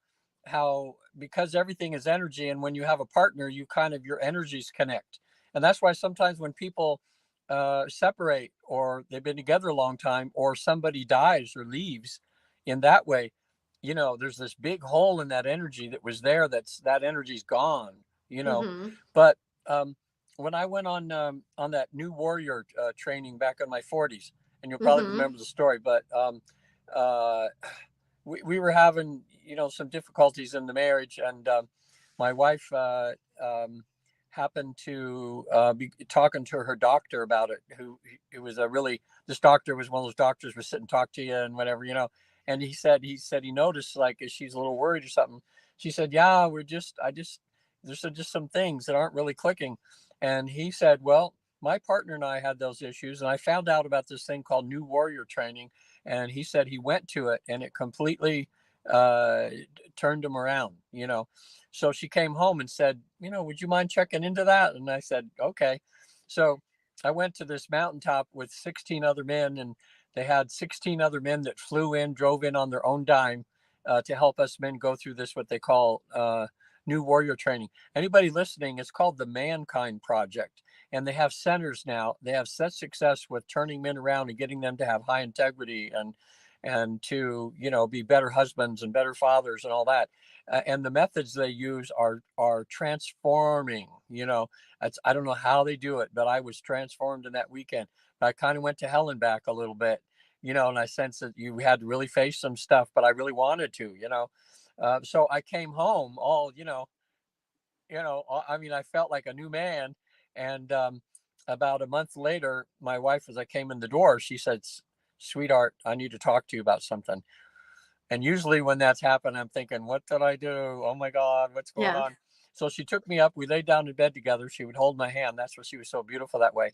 because everything is energy, and when you have a partner, you kind of your energies connect, and that's why sometimes when people separate, or they've been together a long time, or somebody dies or leaves, in that way, there's this big hole in that energy that was there. That energy's gone. You know, Mm-hmm. but when I went on that new warrior training back in my 40s, and you'll probably Mm-hmm. remember the story, but uh, we were having some difficulties in the marriage, and my wife happened to be talking to her doctor about it. Who was a really this doctor was one of those doctors who would sit and talk to you and whatever. And he said he noticed, like, if she's a little worried or something. She said, "Yeah, I just there's just some things that aren't really clicking." And he said, "Well, my partner and I had those issues, and I found out about this thing called New Warrior Training." And he said he went to it, and it completely uh, turned him around. So she came home and said, "Would you mind checking into that?" And I said, "Okay." So I went to this mountaintop with 16 other men, and they had 16 other men that flew in, drove in on their own dime to help us men go through this, what they call New Warrior Training. Anybody listening, it's called the Mankind Project. And they have centers now. They have such success with turning men around and getting them to have high integrity, and to be better husbands and better fathers and all that. And the methods they use are transforming. I don't know how they do it, but I was transformed in that weekend. But I kind of went to hell and back a little bit, and I sensed that you had to really face some stuff, but I really wanted to. So I came home all, I mean, I felt like a new man. And about a month later, my wife, as I came in the door, she said, "Sweetheart, I need to talk to you about something." And usually when that's happened, I'm thinking, what did I do? Oh my God, what's going Yeah. on? So she took me up. We laid down in bed together. She would hold my hand. That's why she was so beautiful that way.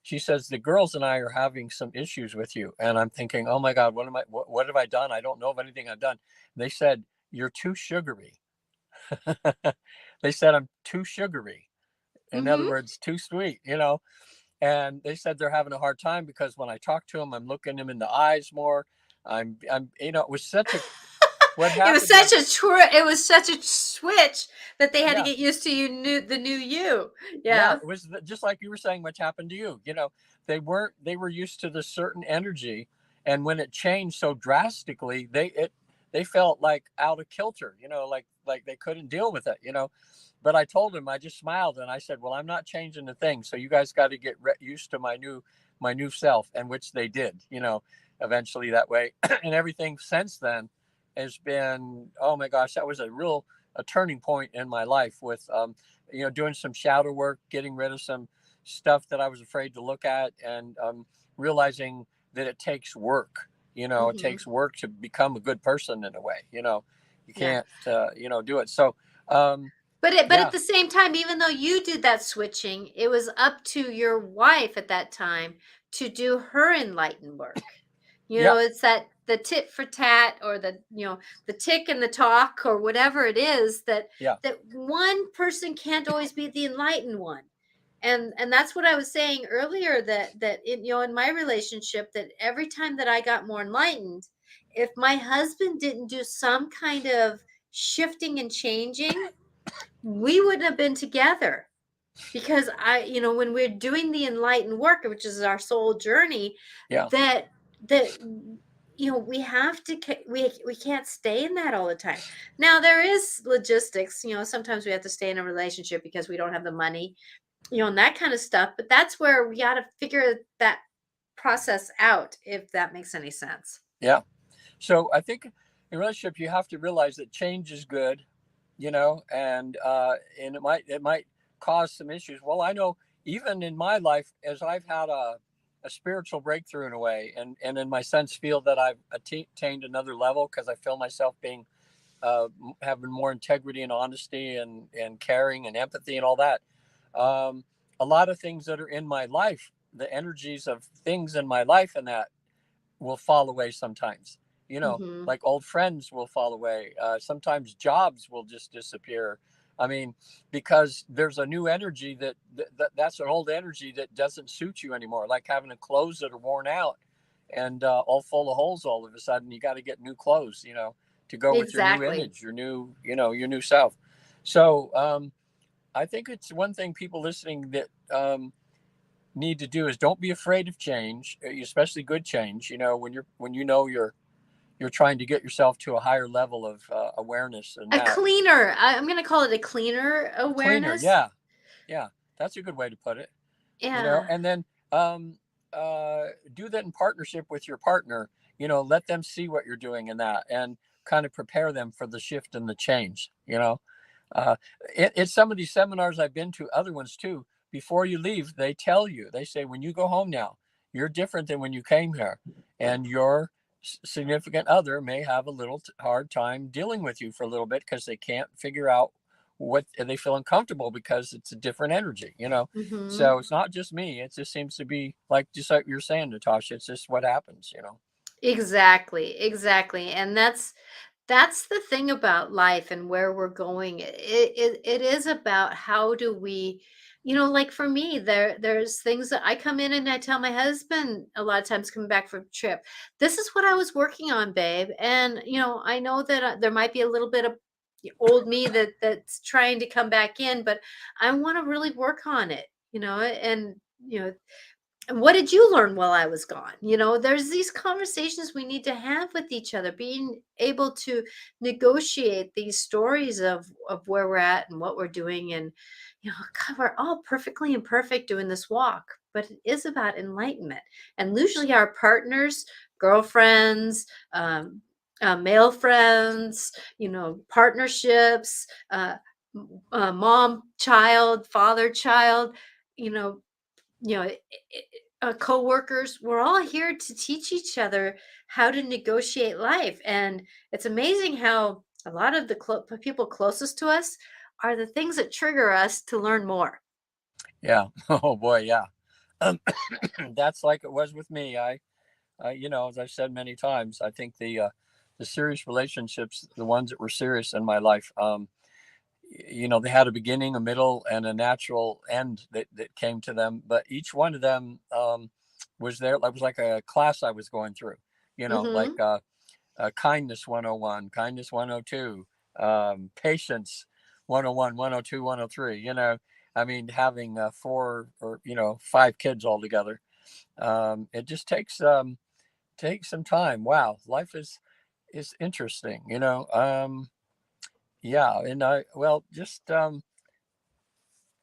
She says, "The girls and I are having some issues with you." And I'm thinking, oh my God, what have I done? I don't know of anything I've done. They said, "You're too sugary." They said, "I'm too sugary." In other Mm-hmm. words, too sweet. And they said they're having a hard time because when I talk to them, I'm looking them in the eyes more. It was such a, what It was happened such was, a it was such a switch that they had to yeah, get used to the new you. yeah, Yeah. it was just like you were saying, what happened to you. They were used to this certain energy. And when it changed so drastically, they felt like out of kilter, like they couldn't deal with it. But I told him, I just smiled and I said, "Well, I'm not changing a thing. So you guys got to get used to my new self," and which they did, eventually that way. And everything since then has been, oh my gosh, that was a turning point in my life with, doing some shadow work, getting rid of some stuff that I was afraid to look at, and realizing that it takes work. It Mm-hmm. takes work to become a good person in a way. You Yeah. can't, do it. So, But at yeah, the same time, even though you did that switching, it was up to your wife at that time to do her enlightened work. yeah, It's that the tit for tat, or the tick and the talk, or whatever it is, yeah, that one person can't always be the enlightened one. And that's what I was saying earlier, that in my relationship, that every time that I got more enlightened, if my husband didn't do some kind of shifting and changing, we wouldn't have been together. Because when we're doing the enlightened work, which is our soul journey, Yeah. that we have to we can't stay in that all the time. Now there is logistics, sometimes we have to stay in a relationship because we don't have the money, and that kind of stuff, but that's where we got to figure that process out, if that makes any sense. Yeah. So I think in relationship, you have to realize that change is good, and it might cause some issues. Well, I know even in my life, as I've had a spiritual breakthrough in a way, and in my sense feel that I've attained another level because I feel myself being having more integrity and honesty and caring and empathy and all that. Um, a lot of things that are in my life, the energies of things in my life, and that will fall away sometimes. Hmm. Like old friends will fall away. Sometimes jobs will just disappear. I mean, because there's a new energy that's an old energy that doesn't suit you anymore. Like having clothes that are worn out and all full of holes. All of a sudden, you got to get new clothes, to go with your new Exactly. image, your new self. So I think it's one thing people listening that need to do is don't be afraid of change, especially good change. When you're trying to get yourself to a higher level of awareness and A that cleaner, I'm going to call it a cleaner cleaner. awareness. Yeah, yeah, that's a good way to put it. Yeah. And then do that in partnership with your partner. Let them see what you're doing in that and kind of prepare them for the shift and the change. uh, it's some of these seminars I've been to, other ones too. Before you leave, they tell you, they say, when you go home now, you're different than when you came here, and your significant other may have a little hard time dealing with you for a little bit because they can't figure out what they feel uncomfortable because it's a different energy. Hmm. So it's not just me. It just seems to be like, just like you're saying, Natasha, it's just what happens. Exactly, exactly. And that's the thing about life and where we're going. It is about how do we, like for me, there's things that I come in and I tell my husband a lot of times coming back from a trip, this is what I was working on, babe. And I know that there might be a little bit of old me that's trying to come back in, but I want to really work on it, and you know what did you learn while I was gone? There's these conversations we need to have with each other, being able to negotiate these stories of where we're at and what we're doing. And, God, we're all perfectly imperfect doing this walk, but it is about enlightenment. And usually our partners, girlfriends, male friends, partnerships, mom, child, father, child, you know, co-workers, we're all here to teach each other how to negotiate life. And it's amazing how a lot of the people closest to us are the things that trigger us to learn more. Yeah. Oh boy, yeah. um, that's like it was with me. As I've said many times, I think the serious relationships, the ones that were serious in my life, they had a beginning, a middle, and a natural end that came to them. But each one of them was there. It was like a class I was going through. Like Hmm. kindness 101, kindness 102, patience 101, 102, 103. I mean, having four or five kids altogether. It just takes some time. Wow, life is interesting. Yeah, and I well just yeah,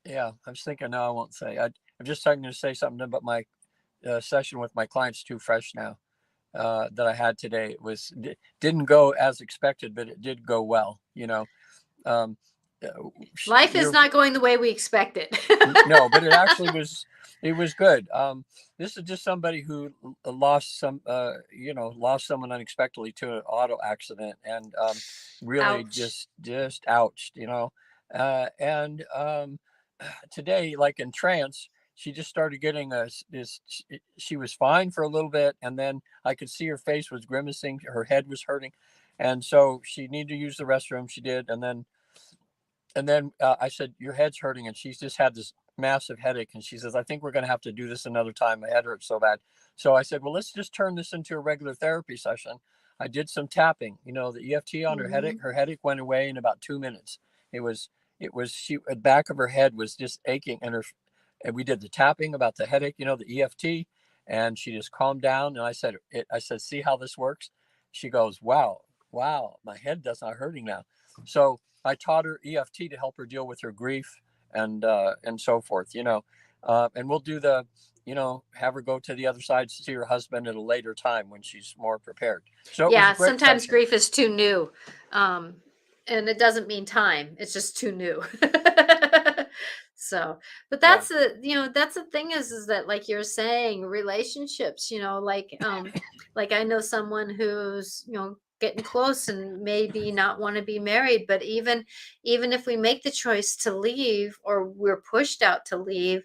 I was thinking. No, I won't say. I'm just starting to say something about my session with my clients too fresh now that I had today. Didn't go as expected, but it did go well. Um, uh, Life is you're not going the way we expected. no, but it actually was. It was good. This is just somebody who lost someone unexpectedly to an auto accident, and really Ouch. just ouched. And today, like in trance, she just started getting this. She was fine for a little bit, and then I could see her face was grimacing. Her head was hurting, and so she needed to use the restroom. She did, and then I said, "Your head's hurting," and she's just had this massive headache. And she says, "I think we're going to have to do this another time. My head hurts so bad." So I said, "Well, let's just turn this into a regular therapy session." I did some tapping, the EFT on her headache. Hmm. Her headache went away in about 2 minutes. It was it was, the back of her head was just aching, and we did the tapping about the headache, the EFT, and she just calmed down. And I said, see how this works? She goes, wow, wow, my head does not hurting now. So I taught her EFT to help her deal with her grief and so forth, and we'll do have her go to the other side to see her husband at a later time when she's more prepared. So it was a Yeah, great sometimes session. grief is too new. Um, and it doesn't mean time. It's just too new. So, but Yeah. that's the thing is that like you're saying, relationships, like I know someone who's, getting close and maybe not want to be married, but even if we make the choice to leave or we're pushed out to leave,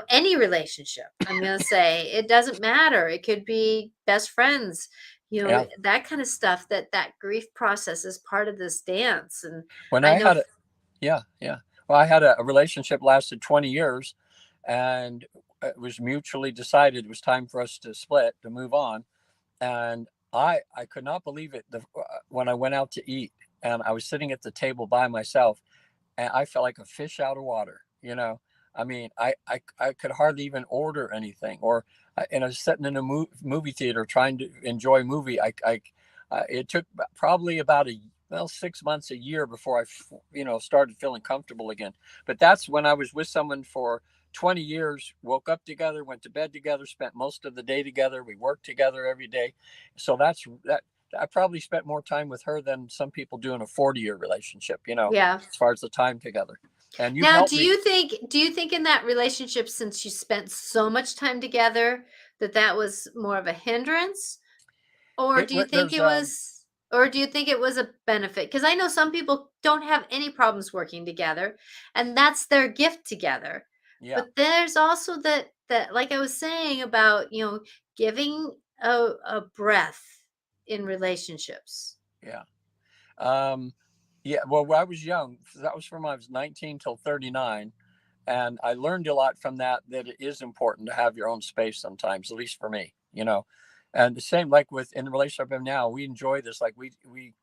any relationship, I'm going to say it doesn't matter. It could be best friends, Yeah. that kind of stuff, that grief process is part of this dance. And When I I know had a Yeah, yeah. Well, I had a relationship lasted 20 years, and it was mutually decided it was time for us to split, to move on. And I could not believe it when I went out to eat and I was sitting at the table by myself, and I felt like a fish out of water. I mean, I could hardly even order anything, and I was sitting in a movie theater trying to enjoy a movie. It took probably about 6 months, a year before started feeling comfortable again. But that's when I was with someone for 20 years, woke up together, went to bed together, spent most of the day together. We worked together every day. So that I probably spent more time with her than some people do in a 40-year relationship, yeah. as far as the time together. And you've Now, helped me. do you think in that relationship, since you spent so much time together, that was more of a hindrance? Or It do you think there's it was or do you think it was a benefit? Because I know some people don't have any problems working together, and that's their gift together. Yeah, But there's also that like I was saying about, giving a breath in relationships. yeah. Um, yeah, well, when I was young, that was from I was 19 till 39. And I learned a lot from that it is important to have your own space sometimes, at least for me. And the same, like with in the relationship I'm now, we enjoy this. Like we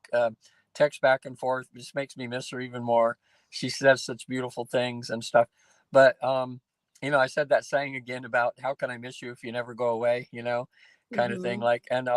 text back and forth. It just makes me miss her even more. She says such beautiful things and stuff. But I said that saying again about how can I miss you if you never go away, kind of thing. Mhm. Like, and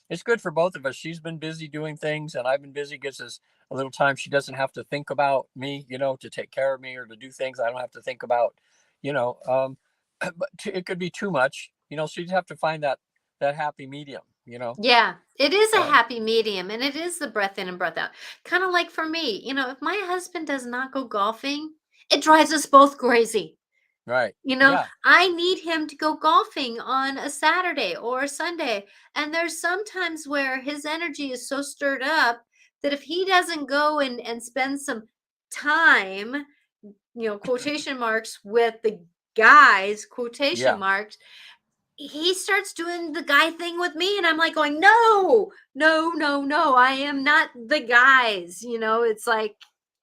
it's good for both of us. She's been busy doing things, and I've been busy. Gets us a little time. She doesn't have to think about me, to take care of me or to do things. I don't have to think about, you know, um, but it could be too much, so you'd have to find that happy medium. Yeah, it is a And happy medium and it is the breath in and breath out. Kind of like for me, if my husband does not go golfing, it drives us both crazy. right. Yeah. I need him to go golfing on a Saturday or a Sunday. And there's sometimes where his energy is so stirred up that if he doesn't go and spend some time, quotation marks, with the guys, quotation Yeah. marks, he starts doing the guy thing with me. And I'm like going, no, no, no, no, I am not the guys. It's like,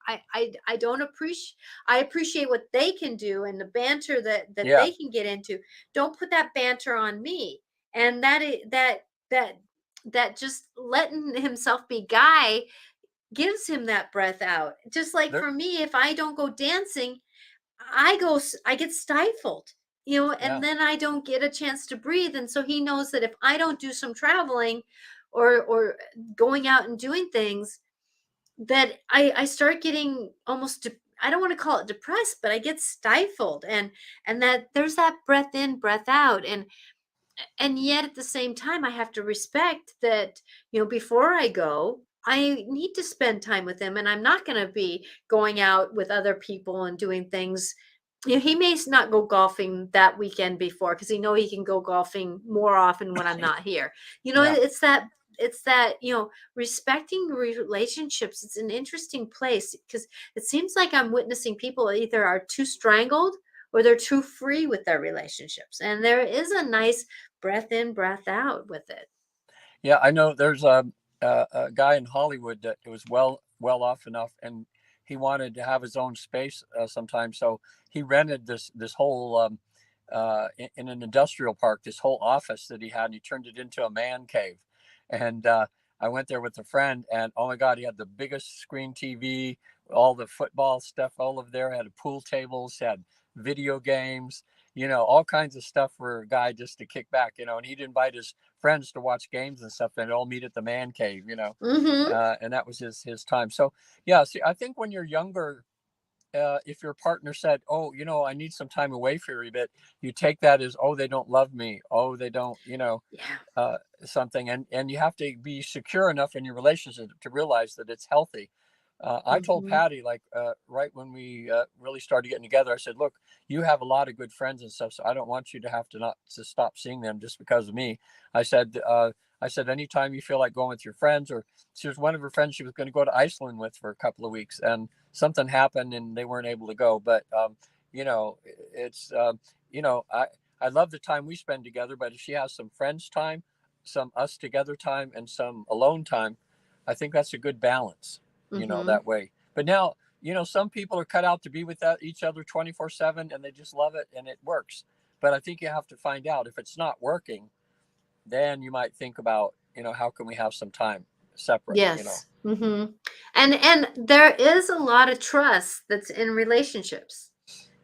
I don't appreciate. I appreciate what they can do and the banter that Yeah. they can get into. Don't put that banter on me. And that just letting himself be guy gives him that breath out. Just like There. for me, if I don't go dancing, I get stifled. Yeah. And then I don't get a chance to breathe. And so he knows that if I don't do some traveling or going out and doing things, that I start getting almost I don't want to call it depressed, but I get stifled. And that there's that breath in, breath out. And yet at the same time I have to respect that, before I go, I need to spend time with him, and I'm not going to be going out with other people and doing things. He may not go golfing that weekend before because he know he can go golfing more often when I'm not here. Yeah. It's that respecting relationships. It's an interesting place because it seems like I'm witnessing people either are too strangled or they're too free with their relationships, and there is a nice breath in, breath out with it. Yeah. I know there's a guy in Hollywood that was well off enough, and he wanted to have his own space sometimes. So he rented this whole in an industrial park, this whole office that he had, and he turned it into a man cave. And I went there with a friend, and oh my God, he had the biggest screen TV all the football stuff, all of there had pool tables, had video games, all kinds of stuff for a guy just to kick back, and he'd invite his friends to watch games and stuff, and all meet at the man cave, Mm-hmm. and that was his time. So yeah, see, I think when you're younger, if your partner said, "Oh, I need some time away for a bit," you take that as, "Oh, they don't love me. Oh, they don't," Yeah. something, and you have to be secure enough in your relationship to realize that it's healthy. I told Mm-hmm. Patty, like, right when we really started getting together, I said, "Look, you have a lot of good friends and stuff, so I don't want you to have to not to stop seeing them just because of me." I said, anytime you feel like going with your friends, or she was one of her friends she was going to go to Iceland with for a couple of weeks, and something happened and they weren't able to go. But it's I love the time we spend together. But if she has some friends time, some us together time, and some alone time, I think that's a good balance, Mm-hmm. that way. But now, some people are cut out to be with that, each other 24/7, and they just love it and it works. But I think you have to find out if it's not working, then you might think about, how can we have some time separate. Yes. Mm-hmm. And there is a lot of trust that's in relationships.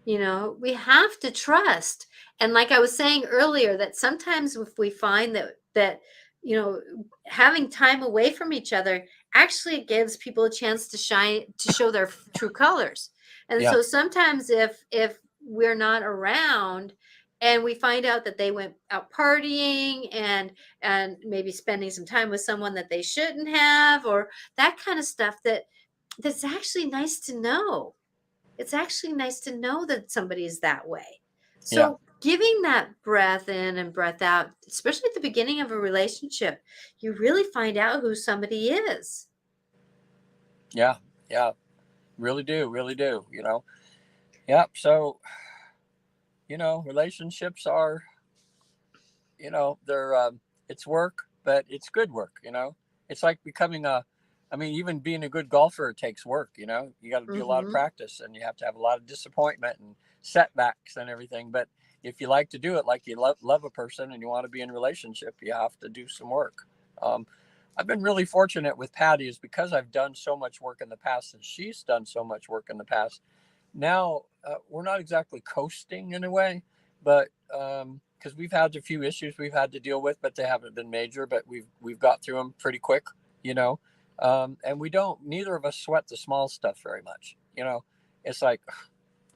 We have to trust. And like I was saying earlier, that sometimes if we find that you know having time away from each other actually gives people a chance to shine, to show their true colors. And Yeah. so sometimes if we're not around and we find out that they went out partying and maybe spending some time with someone that they shouldn't have, or that kind of stuff, that's actually nice to know. It's actually nice to know that somebody is that way. Yeah. So, giving that breath in and breath out, especially at the beginning of a relationship, you really find out who somebody is. Yeah. Yeah. Really do. Really do. Yep. So, relationships are, they're, it's work, but it's good work. It's like becoming I mean, even being a good golfer, it takes work. You got to do a lot of Mhm. practice, and you have to have a lot of disappointment and setbacks and everything. But if you like to do it, like you love a person and you want to be in a relationship, you have to do some work. Um, I've been really fortunate with Patty, is because I've done so much work in the past and she's done so much work in the past. Now, we're not exactly coasting in a way, but because we've had a few issues we've had to deal with, but they haven't been major. But we've got through them pretty quick, you know. And we don't. Neither of us sweat the small stuff very much. It's like,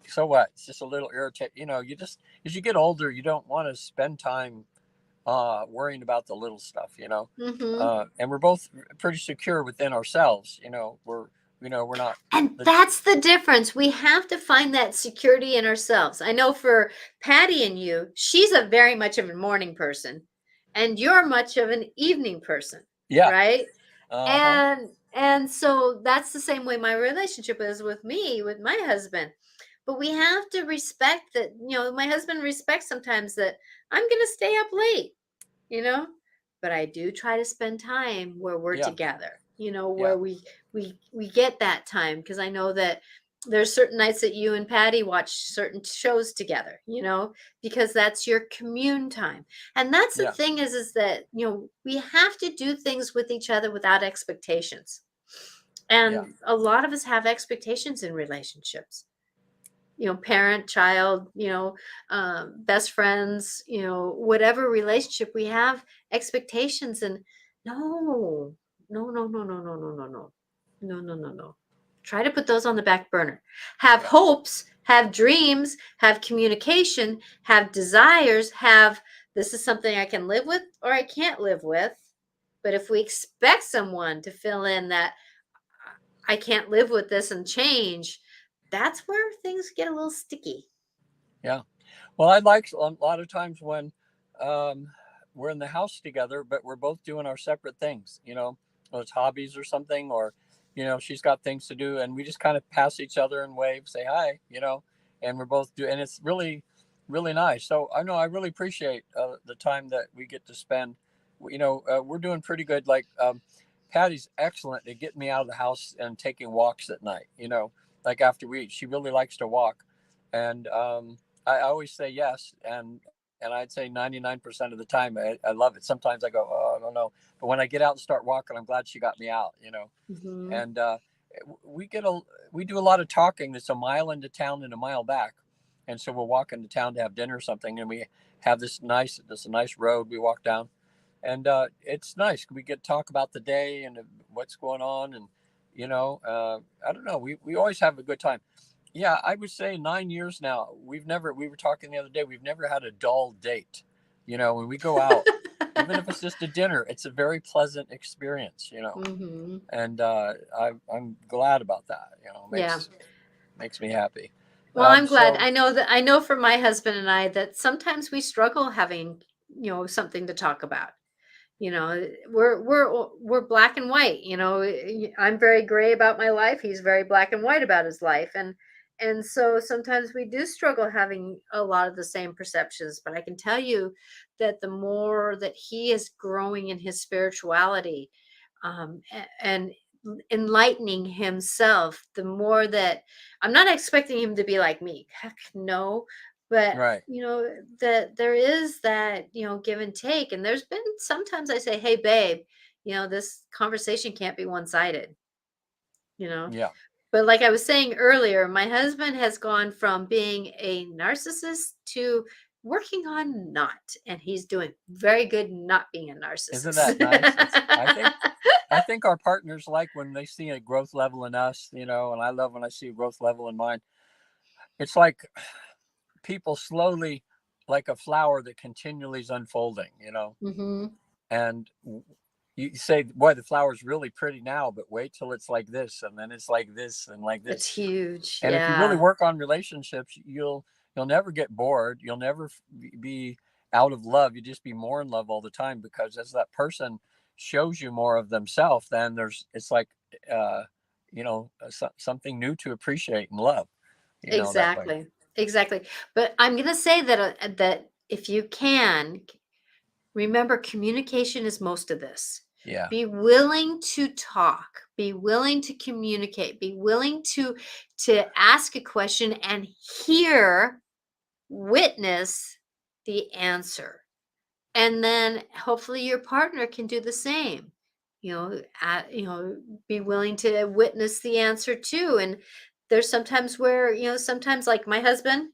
so what? It's just a little irritate. You just, as you get older, you don't want to spend time worrying about the little stuff. Mhm. And we're both pretty secure within ourselves. We're not And the that's the difference. We have to find that security in ourselves. I know for Patty and you, she's a very much of a morning person, and you're much of an evening person, yeah. right? Uh-huh. And so that's the same way my relationship is with me, with my husband. But we have to respect that, my husband respects sometimes that I'm going to stay up late, you know but I do try to spend time where we're Yeah. together, Yeah. where we get that time, because I know that there's certain nights that you and Patty watch certain shows together, because that's your commune time. And that's the Yeah. thing, is that we have to do things with each other without expectations. Yeah. And a lot of us have expectations in relationships, parent, child, best friends, whatever relationship we have, expectations. And no, no, no, no, no, no, no, no, no, no, no, no, no. Try to put those on the back burner. Have Yeah. hopes, have dreams, have communication, have desires, have, this is something I can live with or I can't live with. But if we expect someone to fill in that I can't live with this and change, that's where things get a little sticky. Yeah. Well, I like a lot of times when um, we're in the house together, but we're both doing our separate things, whether it's hobbies or something, or, she's got things to do, and we just kind of pass each other and wave, say hi, and we're both and it's really, really nice. So I know I really appreciate the time that we get to spend. We're doing pretty good. Like, Patty's excellent at getting me out of the house and taking walks at night, like after we eat. She really likes to walk. And I always say yes, and I'd say 99% of the time I love it. Sometimes I go, oh, I don't know, but when I get out and start walking, I'm glad she got me out. Mhm. And we get a we do a lot of talking that's a mile into town and a mile back, and so we'll walk into town to have dinner or something, and we have this nice road we walk down, and it's nice. We get to talk about the day and what's going on, and I don't know. We always have a good time. Yeah, I would say 9 years now. We were talking the other day. We've never had a dull date. When we go out, even if it's just a dinner, it's a very pleasant experience. Hmm. And I'm glad about that. Yeah. Makes me happy. Well, I'm glad. So I know for my husband and I that sometimes we struggle having, something to talk about. We're black and white. I'm very gray about my life. He's very black and white about his life, and so sometimes we do struggle having a lot of the same perceptions. But I can tell you that the more that he is growing in his spirituality, and enlightening himself, the more that I'm not expecting him to be like me. Heck no. But right, that there is that, give and take. And there's been sometimes I say, hey babe, this conversation can't be one-sided, you know. yeah. But like I was saying earlier, my husband has gone from being a narcissist to working on not, and he's doing very good not being a Isn't narcissist. that nice? I think our partners like when they see a growth level in us, and I love when I see a growth level in mine. It's like people slowly, like a flower that continually is unfolding, Hmm. and you say, boy, the flower's really pretty now, but wait till it's like this, and then it's like this and like It's this. huge. And if you really Yeah. work on relationships, you'll never get bored. You'll never be out of love. You just be more in love all the time, because as that person shows you more of themselves, then it's like something new to appreciate and love. That way. Exactly. Exactly. But I'm going to say that if you can remember, communication is most of this. Yeah. Be willing to talk, be willing to communicate, be willing to ask a question and hear, witness the answer. And then hopefully your partner can do the same. Be willing to witness the answer too. And there's sometimes where, sometimes like my husband,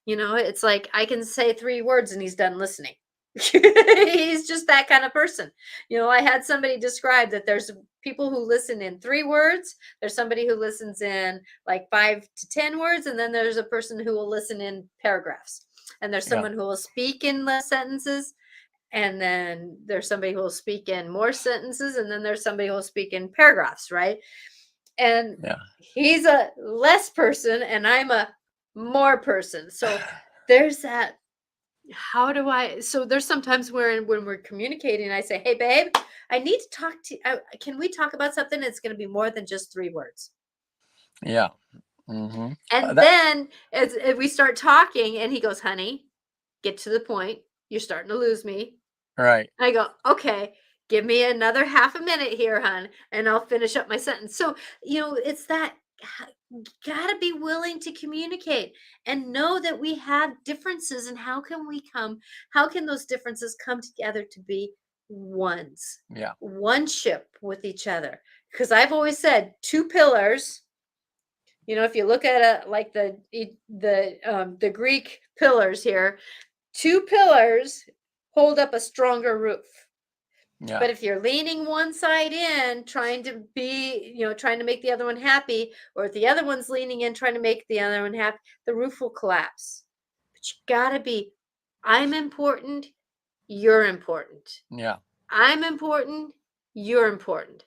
it's like I can say 3 words and he's done listening. He's just that kind of person. I had somebody describe that there's people who listen in 3 words, there's somebody who listens in like 5 to 10 words, and then there's a person who will listen in paragraphs. And there's Yeah. someone who will speak in less sentences, and then there's somebody who will speak in more sentences, and then there's somebody who will speak in paragraphs, right? And Yeah. he's a less person and I'm a more person. So there's that. How do I so there's sometimes where when we're communicating I say, hey babe, I need to talk to can we talk about something that's going to be more than just 3 words? Yeah. Hmm. And That then as we start talking and he goes, honey, get to the point, you're starting to lose me. right. I go, okay, give me another half a minute here, hon, and I'll finish up my sentence. So, it's that gotta be willing to communicate and know that we have differences, and how can those differences come together to be Yeah. one ship with each other? Because I've always said 2 pillars, if you look at like the Greek pillars here, 2 pillars hold up a stronger roof. Yeah. But if you're leaning one side in, trying to make the other one happy, or if the other one's leaning in, trying to make the other one happy, the roof will collapse. But you gotta be, I'm important, you're important. Yeah. I'm important, you're important.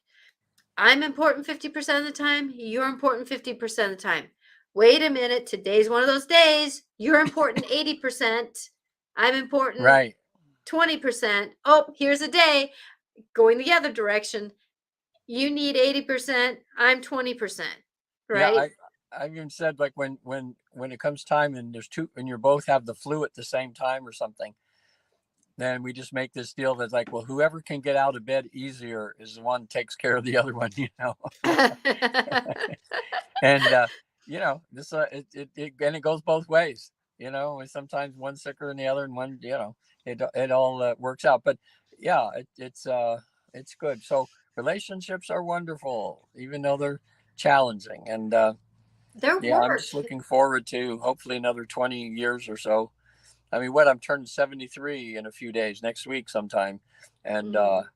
I'm important 50% of the time, you're important 50% of the time. Wait a minute, today's one of those days. You're important 80%. I'm important Right. 20%. Oh, here's a day going the other direction. You need 80%, I'm 20%, Yeah. right? I've even said, like, when it comes time and there's two and you both have the flu at the same time or something, then we just make this deal that's like, well, whoever can get out of bed easier is the one that takes care of the other one, and this and it goes both ways, and sometimes one's sicker than the other, and one, it all works out. But yeah, it's good. So relationships are wonderful, even though challenging. And Their yeah, I'm work. just looking forward to hopefully another 20 years or so. I mean, what, I'm turning 73 in a few days, next week sometime. And Mhm.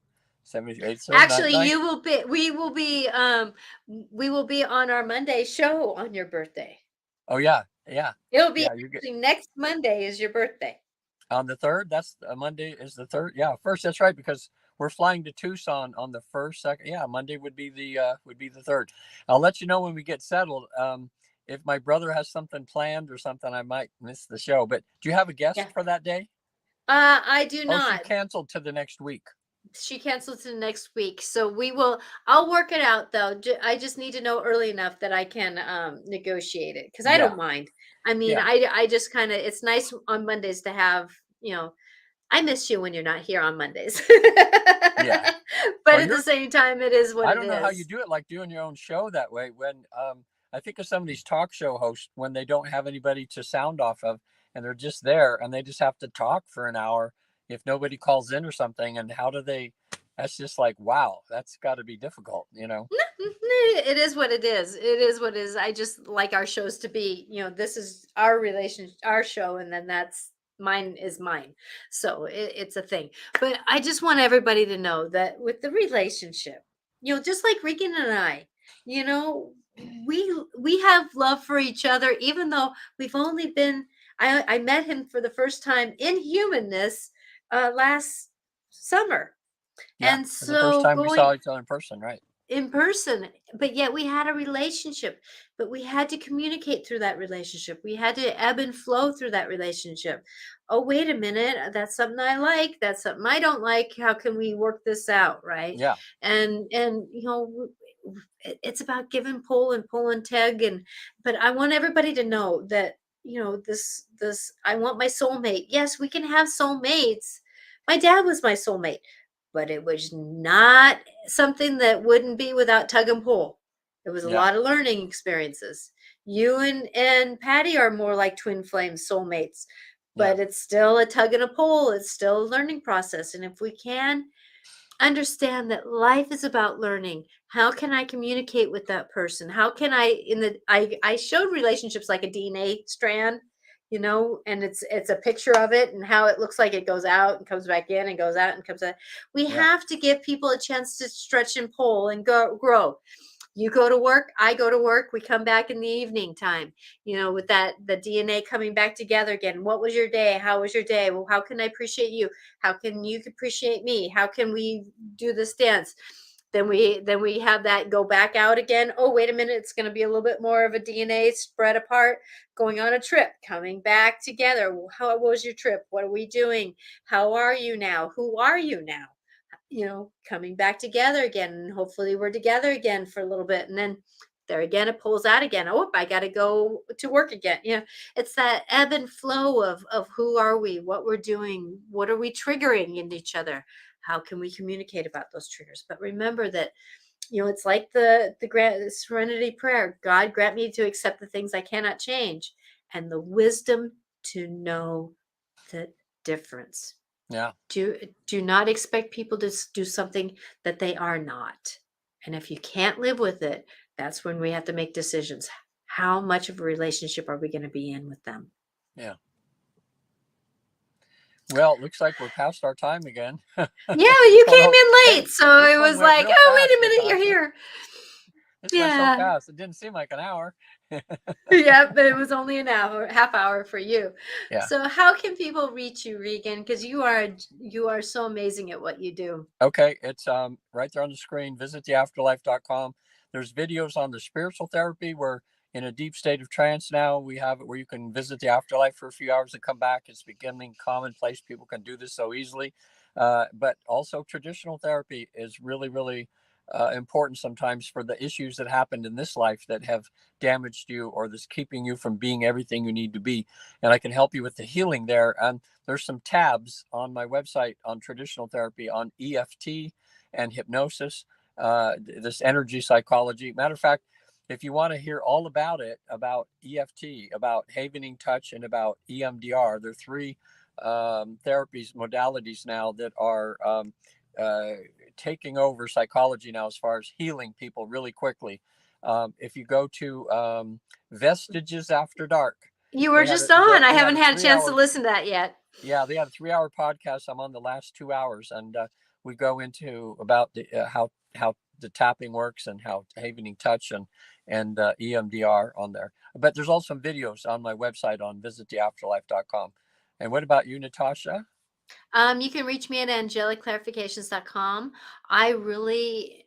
78, so Actually, night. we will be on our Monday show on your birthday. Oh yeah, yeah, It'll be yeah. You get actually next Monday is your birthday. on the third. That's Monday is the third. Yeah, first. That's right, because we're flying to Tucson on the first, second. Yeah, Monday would be the third. I'll let you know when we get settled. If my brother has something planned or something, I might miss the show. But do you have a guest Yeah. for that day? I do Oh, she not. canceled to the next week. She cancels to next week, so I'll work it out though. I just need to know early enough that I can negotiate it because I Yeah, don't mind. I mean, yeah, I just kind of it's nice on Mondays to have, I miss you when you're not here on Mondays. yeah. But Well, at the you're same time, it is what I it don't know how you is. do it, like doing your own show that way. When I think of some of these talk show hosts when they don't have anybody to sound off of, and they're just there, and they just have to talk for an hour if nobody calls in or something. And how do they? That's just like, wow, that's got to be difficult, you know? It is what it is. It is what it is. I just like our shows to be, this is our relation, our show, and then that's mine is mine. So it's a thing. But I just want everybody to know that with the relationship, just like Regan and I, you know, we have love for each other, even though we've only been. I met him for the first time in humanness last summer, Yeah, and for the first so time we going saw each other in person, right? in person, but yet we had a relationship, but we had to communicate through that relationship. We had to ebb and flow through that relationship. Oh, wait a minute, that's something I like, that's something I don't like. How can we work this out, right? Yeah, And it's about give and pull and tug. And but I want everybody to know that, this I want my soulmate. Yes, we can have soulmates. My dad was my soulmate, but it was not something that wouldn't be without tug and pull. It was a yeah, lot of learning experiences. You and Patty are more like twin flame soulmates, yeah, but it's still a tug and a pull. It's still a learning process. And if we can understand that life is about learning, how can I communicate with that person? How can I showed relationships like a DNA strand, and it's a picture of it and how it looks like it goes out and comes back in and goes out and comes out. We yeah, have to give people a chance to stretch and pull and grow. You go to work, I go to work, we come back in the evening time, with the DNA coming back together again. What was your day? How was your day? Well, how can I appreciate you? How can you appreciate me? How can we do this dance? Then we have that go back out again. Oh, wait a minute, it's going to be a little bit more of a DNA spread apart, going on a trip, coming back together. Well, how was your trip? What are we doing? How are you now? Who are you now? Coming back together again. And hopefully we're together again for a little bit. And then there again, it pulls out again. Oh, I got to go to work again. It's that ebb and flow of who are we, what we're doing, what are we triggering in each other? How can we communicate about those triggers? But remember that, it's like the grant serenity prayer. God grant me to accept the things I cannot change and the wisdom to know the difference. yeah, Do not expect people to do something that they are not. And if you can't live with it, that's when we have to make decisions. How much of a relationship are we going to be in with them? yeah. Well, it looks like we're past our time again. Yeah, you Although, came in hey, late, so this it one was went like, real oh, wait fast, a minute, you're Natasha. here. This went so Yeah. fast. It didn't seem like an hour. Yeah, but it was only an hour, half hour for you. Yeah. So how can people reach you, Regan? Because you are so amazing at what you do. Okay. It's right there on the screen. Visit theafterlife.com. There's videos on the spiritual therapy. We're in a deep state of trance now. We have it where you can visit the afterlife for a few hours and come back. It's becoming commonplace. People can do this so easily. But also traditional therapy is really, really important sometimes for the issues that happened in this life that have damaged you or that's keeping you from being everything you need to be. And I can help you with the healing there. There's some tabs on my website on traditional therapy on EFT and hypnosis, this energy psychology. Matter of fact, if you want to hear all about it, about EFT, about havening touch, and about EMDR, there are three therapies, modalities now that are uh, taking over psychology now as far as healing people really quickly. If you go to Vestiges After Dark, You were just on. I they had haven't a had a chance to 3 hour, listen to that yet. yeah, they had a 3 hour podcast. I'm on the last 2 hours, and we go into about the how the tapping works and how havening touch and EMDR on there. But there's also some videos on my website on visittheafterlife.com. And what about you, Natasha? You can reach me at angelicclarifications.com. I really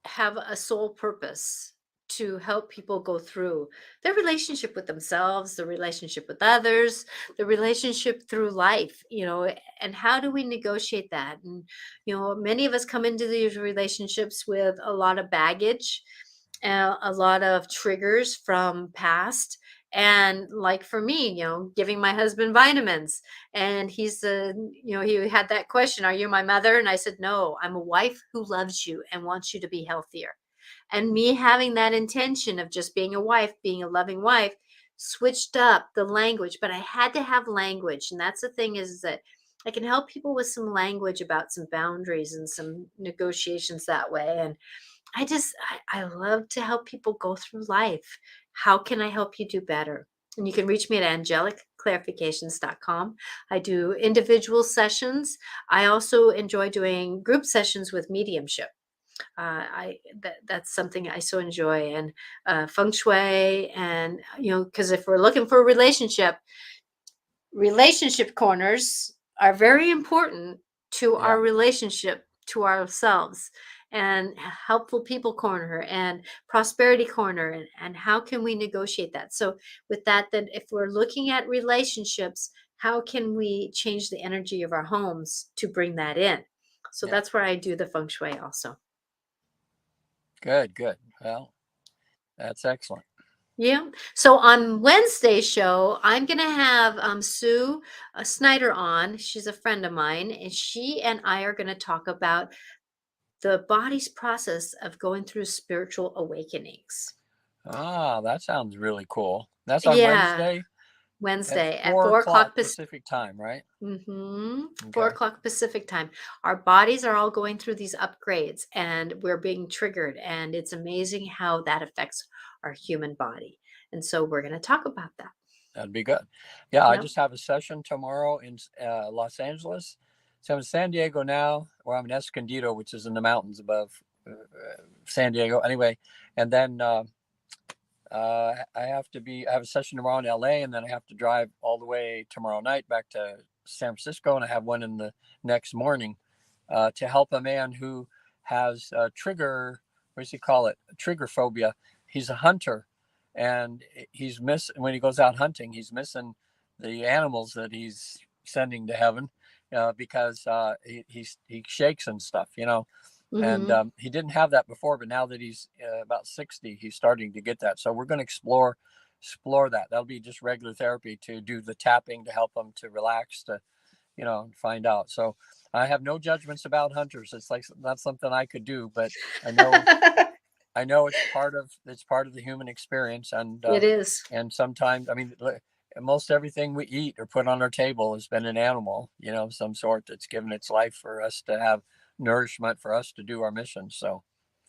have a sole purpose to help people go through their relationship with themselves, the relationship with others, the relationship through life, and how do we negotiate that? And, many of us come into these relationships with a lot of baggage, a lot of triggers from past. And like for me, giving my husband vitamins, and he had that question, "Are you my mother?" And I said, "No, I'm a wife who loves you and wants you to be healthier." And me having that intention of just being a wife, being a loving wife, switched up the language, but I had to have language. And that's the thing, is that I can help people with some language about some boundaries and some negotiations that way. And I love to help people go through life. How can I help you do better? And you can reach me at angelicclarifications.com. I do individual sessions. I also enjoy doing group sessions with mediumship. That's something I so enjoy, and feng shui, and because if we're looking for a relationship corners are very important to Yeah, our relationship to ourselves, and helpful people corner and prosperity corner, and how can we negotiate that? So with that, then if we're looking at relationships, how can we change the energy of our homes to bring that in? So yeah. that's where I do the feng shui also. Good, good. Well, that's excellent. Yeah. So on Wednesday's show, I'm going to have Sue Snyder on. She's a friend of mine, and she and I are going to talk about the body's process of going through spiritual awakenings. Ah, that sounds really cool. That's on Yeah, Wednesday at Wednesday at four 4 o'clock. o'clock Pacific time, right? Mm-hmm. four Okay. o'clock Pacific time. Our bodies are all going through these upgrades, and we're being triggered. And it's amazing how that affects our human body. And so we're going to talk about that. That'd be good. Yeah, I Yep. just have a session tomorrow in Los Angeles. So I'm in San Diego now, or I'm in Escondido, which is in the mountains above San Diego. Anyway, and then I have a session tomorrow in LA, and then I have to drive all the way tomorrow night back to San Francisco, and I have one in the next morning to help a man who has what does he call it? Trigger phobia. He's a hunter, and when he goes out hunting, he's missing the animals that he's sending to heaven because he shakes and stuff. And Mm-hmm. he didn't have that before, but now that he's about 60, he's starting to get that. So we're going to explore that. That'll be just regular therapy to do the tapping to help him to relax, to find out. So I have no judgments about hunters. It's like not something I could do, but I know I know it's part of the human experience, It is. and sometimes, I mean, most everything we eat or put on our table has been an animal, some sort, that's given its life for us to have nourishment, for us to do our mission. So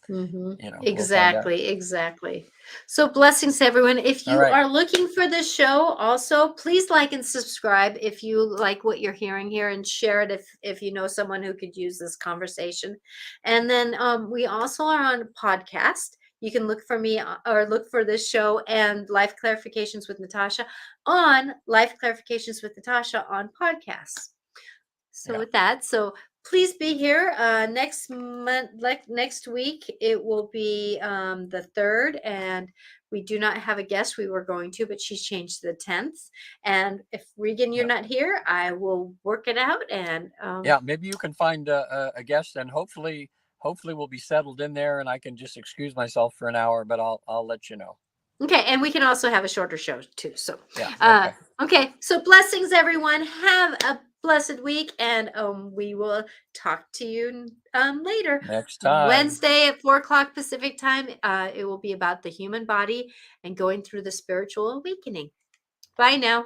Mhm. we'll find out. Exactly, exactly. So blessings to everyone. If All you right. are looking for this show, also please like and subscribe if you like what you're hearing here, and share it if you know someone who could use this conversation. And then we also are on podcast. You can look for me or look for this show and Life Clarifications with Natasha on Life Clarifications with Natasha on podcasts. So Yeah. with that, so please be here next month, like next week. It will be the 3rd, and we do not have a guest. We were going to, but she's changed to the 10th. And if Regan, you're Yeah. not here, I will work it out. And Yeah. Maybe you can find a guest, and hopefully we'll be settled in there, and I can just excuse myself for an hour, but I'll let you know. okay, and we can also have a shorter show too. So, Yeah. uh, Okay. okay, so blessings, everyone. Have a blessed week, and we will talk to you later. Next time. Wednesday at 4 o'clock Pacific time. It will be about the human body and going through the spiritual awakening. Bye now.